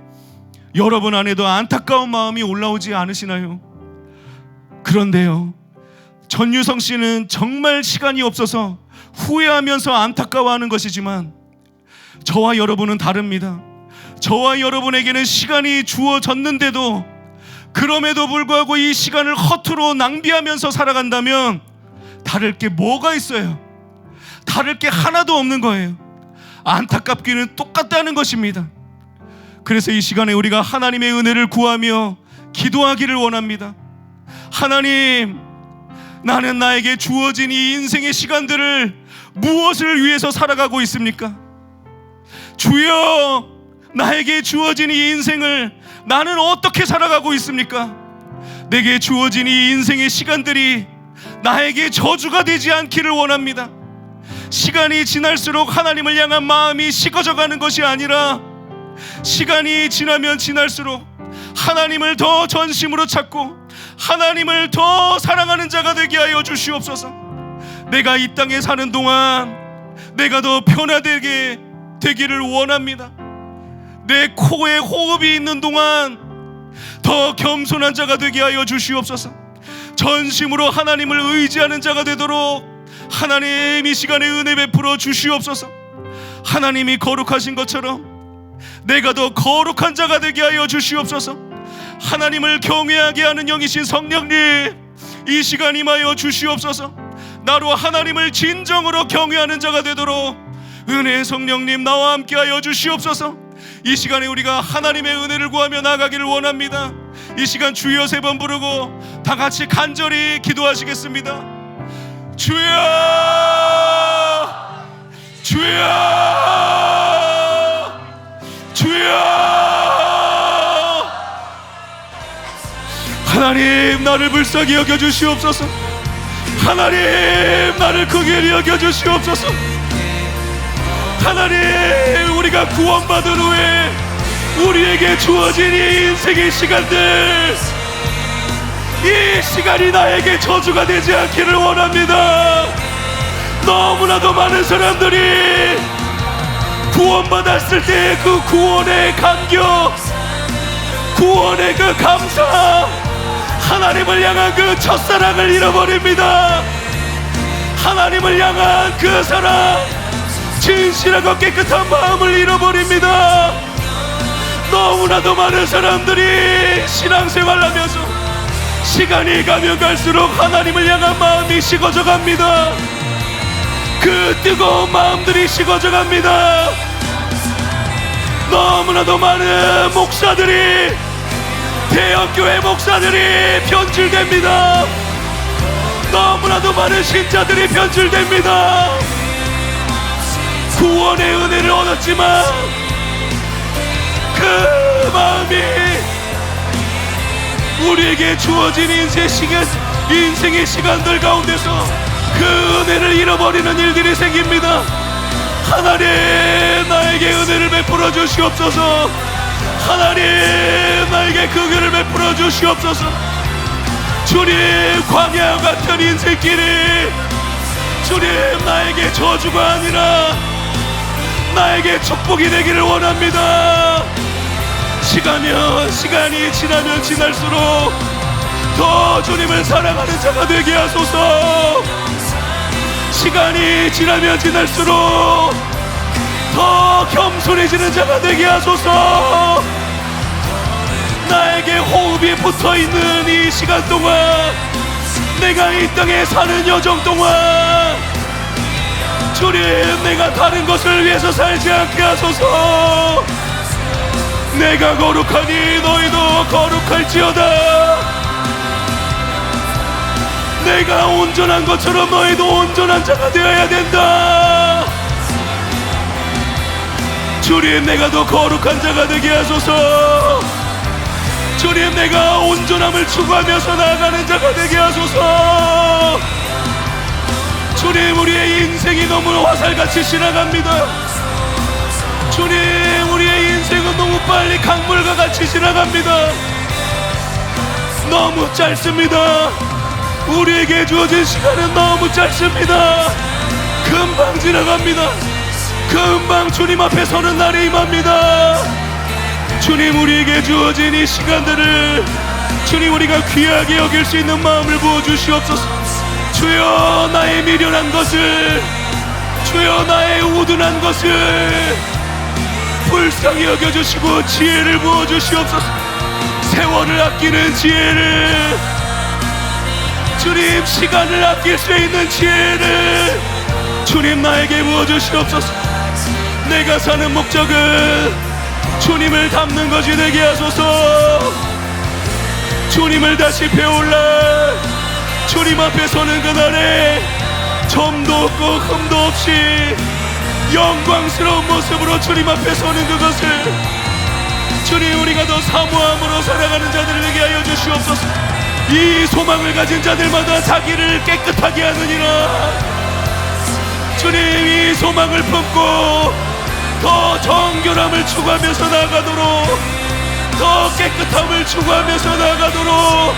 여러분 안에도 안타까운 마음이 올라오지 않으시나요? 그런데요, 전유성 씨는 정말 시간이 없어서 후회하면서 안타까워하는 것이지만 저와 여러분은 다릅니다. 저와 여러분에게는 시간이 주어졌는데도 그럼에도 불구하고 이 시간을 허투루 낭비하면서 살아간다면 다를 게 뭐가 있어요? 다를 게 하나도 없는 거예요. 안타깝기는 똑같다는 것입니다. 그래서 이 시간에 우리가 하나님의 은혜를 구하며 기도하기를 원합니다. 하나님, 나는 나에게 주어진 이 인생의 시간들을 무엇을 위해서 살아가고 있습니까? 주여, 나에게 주어진 이 인생을 나는 어떻게 살아가고 있습니까? 내게 주어진 이 인생의 시간들이 나에게 저주가 되지 않기를 원합니다. 시간이 지날수록 하나님을 향한 마음이 식어져 가는 것이 아니라 시간이 지나면 지날수록 하나님을 더 전심으로 찾고 하나님을 더 사랑하는 자가 되게 하여 주시옵소서. 내가 이 땅에 사는 동안 내가 더 변화되게 되기를 원합니다. 내 코에 호흡이 있는 동안 더 겸손한 자가 되게 하여 주시옵소서. 전심으로 하나님을 의지하는 자가 되도록 하나님 이 시간에 은혜 베풀어 주시옵소서. 하나님이 거룩하신 것처럼 내가 더 거룩한 자가 되게 하여 주시옵소서. 하나님을 경외하게 하는 영이신 성령님, 이 시간 임하여 주시옵소서. 나로 하나님을 진정으로 경외하는 자가 되도록 은혜의 성령님 나와 함께 하여 주시옵소서. 이 시간에 우리가 하나님의 은혜를 구하며 나가기를 원합니다. 이 시간 주여 3번 부르고 다 같이 간절히 기도하시겠습니다. 주여, 주여, 주여. 하나님, 나를 불쌍히 여겨주시옵소서. 하나님, 나를 크게 여겨주시옵소서. 하나님, 우리가 구원받은 후에 우리에게 주어진 이 인생의 시간들, 이 시간이 나에게 저주가 되지 않기를 원합니다. 너무나도 많은 사람들이 구원받았을 때 그 구원의 감격, 구원의 그 감사, 하나님을 향한 그 첫사랑을 잃어버립니다. 하나님을 향한 그 사랑, 진실하고 깨끗한 마음을 잃어버립니다. 너무나도 많은 사람들이 신앙생활하면서 시간이 가면 갈수록 하나님을 향한 마음이 식어져 갑니다. 그 뜨거운 마음들이 식어져 갑니다. 너무나도 많은 목사들이, 대형교회 목사들이 변질됩니다. 너무나도 많은 신자들이 변질됩니다. 구원의 은혜를 얻었지만 그 마음이 우리에게 주어진 인생의 시간들 가운데서 그 은혜를 잃어버리는 일들이 생깁니다. 하나님, 나에게 은혜를 베풀어 주시옵소서. 하나님, 나에게 그 은혜를 베풀어 주시옵소서. 주님, 광야 같은 인생길이 주님, 나에게 저주가 아니라 나에게 축복이 되기를 원합니다. 시간이 지나면 지날수록 더 주님을 사랑하는 자가 되게 하소서. 시간이 지나면 지날수록 더 겸손해지는 자가 되게 하소서. 나에게 호흡이 붙어있는 이 시간 동안, 내가 이 땅에 사는 여정 동안 주님, 내가 다른 것을 위해서 살지 않게 하소서. 내가 거룩하니 너희도 거룩할지어다. 내가 온전한 것처럼 너희도 온전한 자가 되어야 된다. 주님, 내가 더 거룩한 자가 되게 하소서. 주님, 내가 온전함을 추구하면서 나아가는 자가 되게 하소서. 주님, 우리의 인생이 너무 화살같이 지나갑니다. 주님, 우리의 인생은 너무 빨리 강물과 같이 지나갑니다. 너무 짧습니다. 우리에게 주어진 시간은 너무 짧습니다. 금방 지나갑니다. 금방 주님 앞에 서는 날이 임합니다. 주님, 우리에게 주어진 이 시간들을 주님, 우리가 귀하게 여길 수 있는 마음을 부어주시옵소서. 주여, 나의 미련한 것을, 주여, 나의 우둔한 것을 불쌍히 여겨주시고 지혜를 부어주시옵소서. 세월을 아끼는 지혜를, 주님, 시간을 아낄 수 있는 지혜를 주님, 나에게 부어주시옵소서. 내가 사는 목적은 주님을 닮는 것이 되게 하소서. 주님을 다시 배울라. 주님 앞에 서는 그날에 점도 없고 흠도 없이 영광스러운 모습으로 주님 앞에 서는 그것을 주님, 우리가 더 사모함으로 살아가는 자들을 되게 하여 주시옵소서. 이 소망을 가진 자들마다 자기를 깨끗하게 하느니라. 주님, 이 소망을 품고 더 정결함을 추구하면서 나아가도록, 더 깨끗함을 추구하면서 나아가도록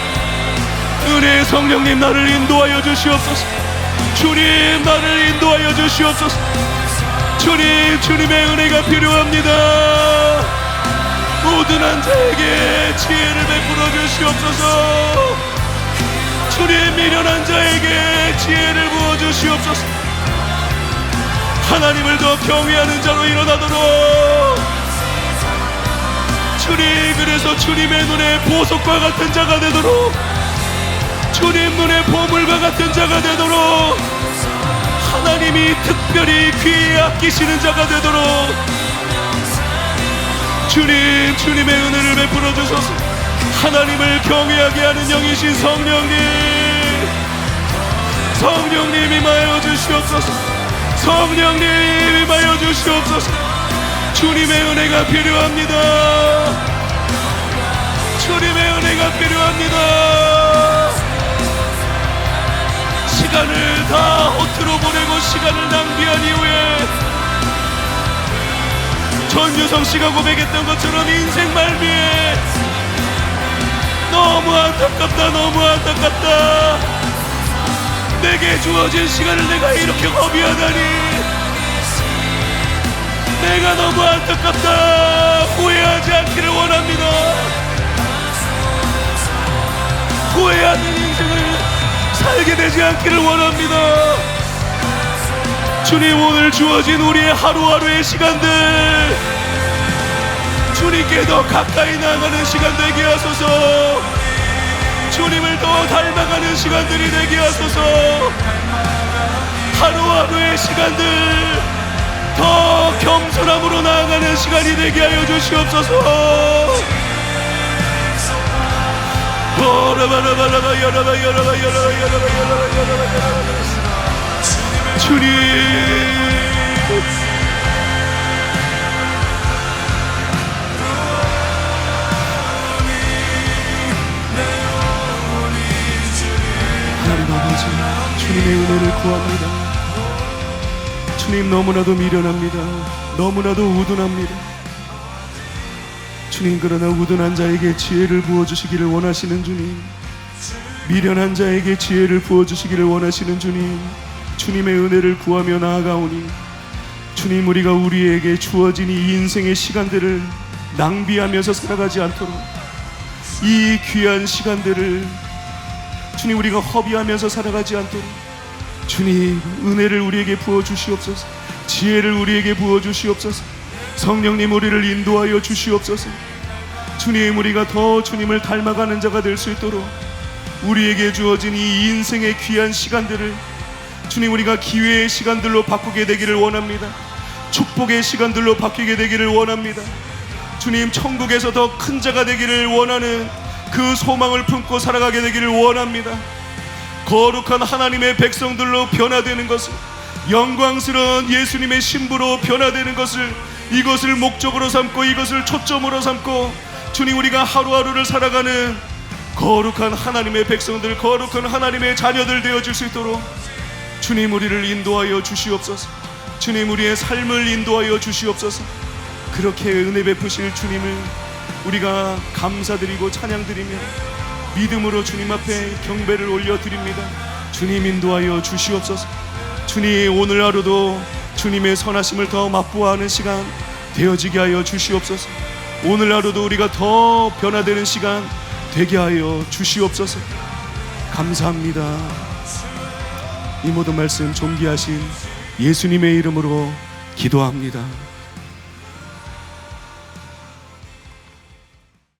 은혜의 성령님, 나를 인도하여 주시옵소서. 주님, 나를 인도하여 주시옵소서. 주님, 주님의 은혜가 필요합니다. 모든 자에게 지혜를 베풀어 주시옵소서. 주님, 미련한 자에게 지혜를 부어 주시옵소서. 하나님을 더 경외하는 자로 일어나도록 주님, 그래서 주님의 눈에 보석과 같은 자가 되도록, 주님 눈에 보물과 같은 자가 되도록, 하나님이 특별히 귀에 아끼시는 자가 되도록 주님, 주님의 은혜를 베풀어 주소서. 하나님을 경외하게 하는 영이신 성령님, 성령님 임하여 주시옵소서. 성령님 임하여 주시옵소서. 주님의 은혜가 필요합니다. 주님의 은혜가 필요합니다. 시간을 다 허투루 보내고 시간을 낭비한 이후에 전유성 씨가 고백했던 것처럼 인생 말미에 너무 안타깝다. 너무 안타깝다. 내게 주어진 시간을 내가 이렇게 허비하다니. 내가 너무 안타깝다. 후회하지 않기를 원합니다. 후회하는 인생을 살게 되지 않기를 원합니다. 주님, 오늘 주어진 우리의 하루하루의 시간들 주님께 더 가까이 나아가는 시간 되게 하소서. 주님을 더 닮아가는 시간들이 되게 하소서. 하루하루의 시간들 더 겸손함으로 나아가는 시간이 되게 하여 주시옵소서. 주님, 하나님 아버지, 주님의 은혜를 구합니다. 주님, 너무나도 미련합니다. 너무나도 우둔합니다. 주님, 그러나 우둔한 자에게 지혜를 부어주시기를 원하시는 주님, 미련한 자에게 지혜를 부어주시기를 원하시는 주님, 주님의 은혜를 구하며 나아가오니 주님, 우리가 우리에게 주어진 이 인생의 시간들을 낭비하면서 살아가지 않도록, 이 귀한 시간들을 주님 우리가 허비하면서 살아가지 않도록 주님 은혜를 우리에게 부어주시옵소서. 지혜를 우리에게 부어주시옵소서. 성령님, 우리를 인도하여 주시옵소서. 주님, 우리가 더 주님을 닮아가는 자가 될 수 있도록 우리에게 주어진 이 인생의 귀한 시간들을 주님 우리가 기회의 시간들로 바꾸게 되기를 원합니다. 축복의 시간들로 바뀌게 되기를 원합니다. 주님, 천국에서 더 큰 자가 되기를 원하는 그 소망을 품고 살아가게 되기를 원합니다. 거룩한 하나님의 백성들로 변화되는 것을, 영광스러운 예수님의 신부로 변화되는 것을, 이것을 목적으로 삼고 이것을 초점으로 삼고 주님 우리가 하루하루를 살아가는 거룩한 하나님의 백성들, 거룩한 하나님의 자녀들 되어질 수 있도록 주님 우리를 인도하여 주시옵소서. 주님, 우리의 삶을 인도하여 주시옵소서. 그렇게 은혜 베푸실 주님을 우리가 감사드리고 찬양드리며 믿음으로 주님 앞에 경배를 올려드립니다. 주님, 인도하여 주시옵소서. 주님, 오늘 하루도 주님의 선하심을 더 맛보아하는 시간 되어지게 하여 주시옵소서. 오늘 하루도 우리가 더 변화되는 시간 되게 하여 주시옵소서. 감사합니다. 이 모든 말씀 존귀하신 예수님의 이름으로 기도합니다.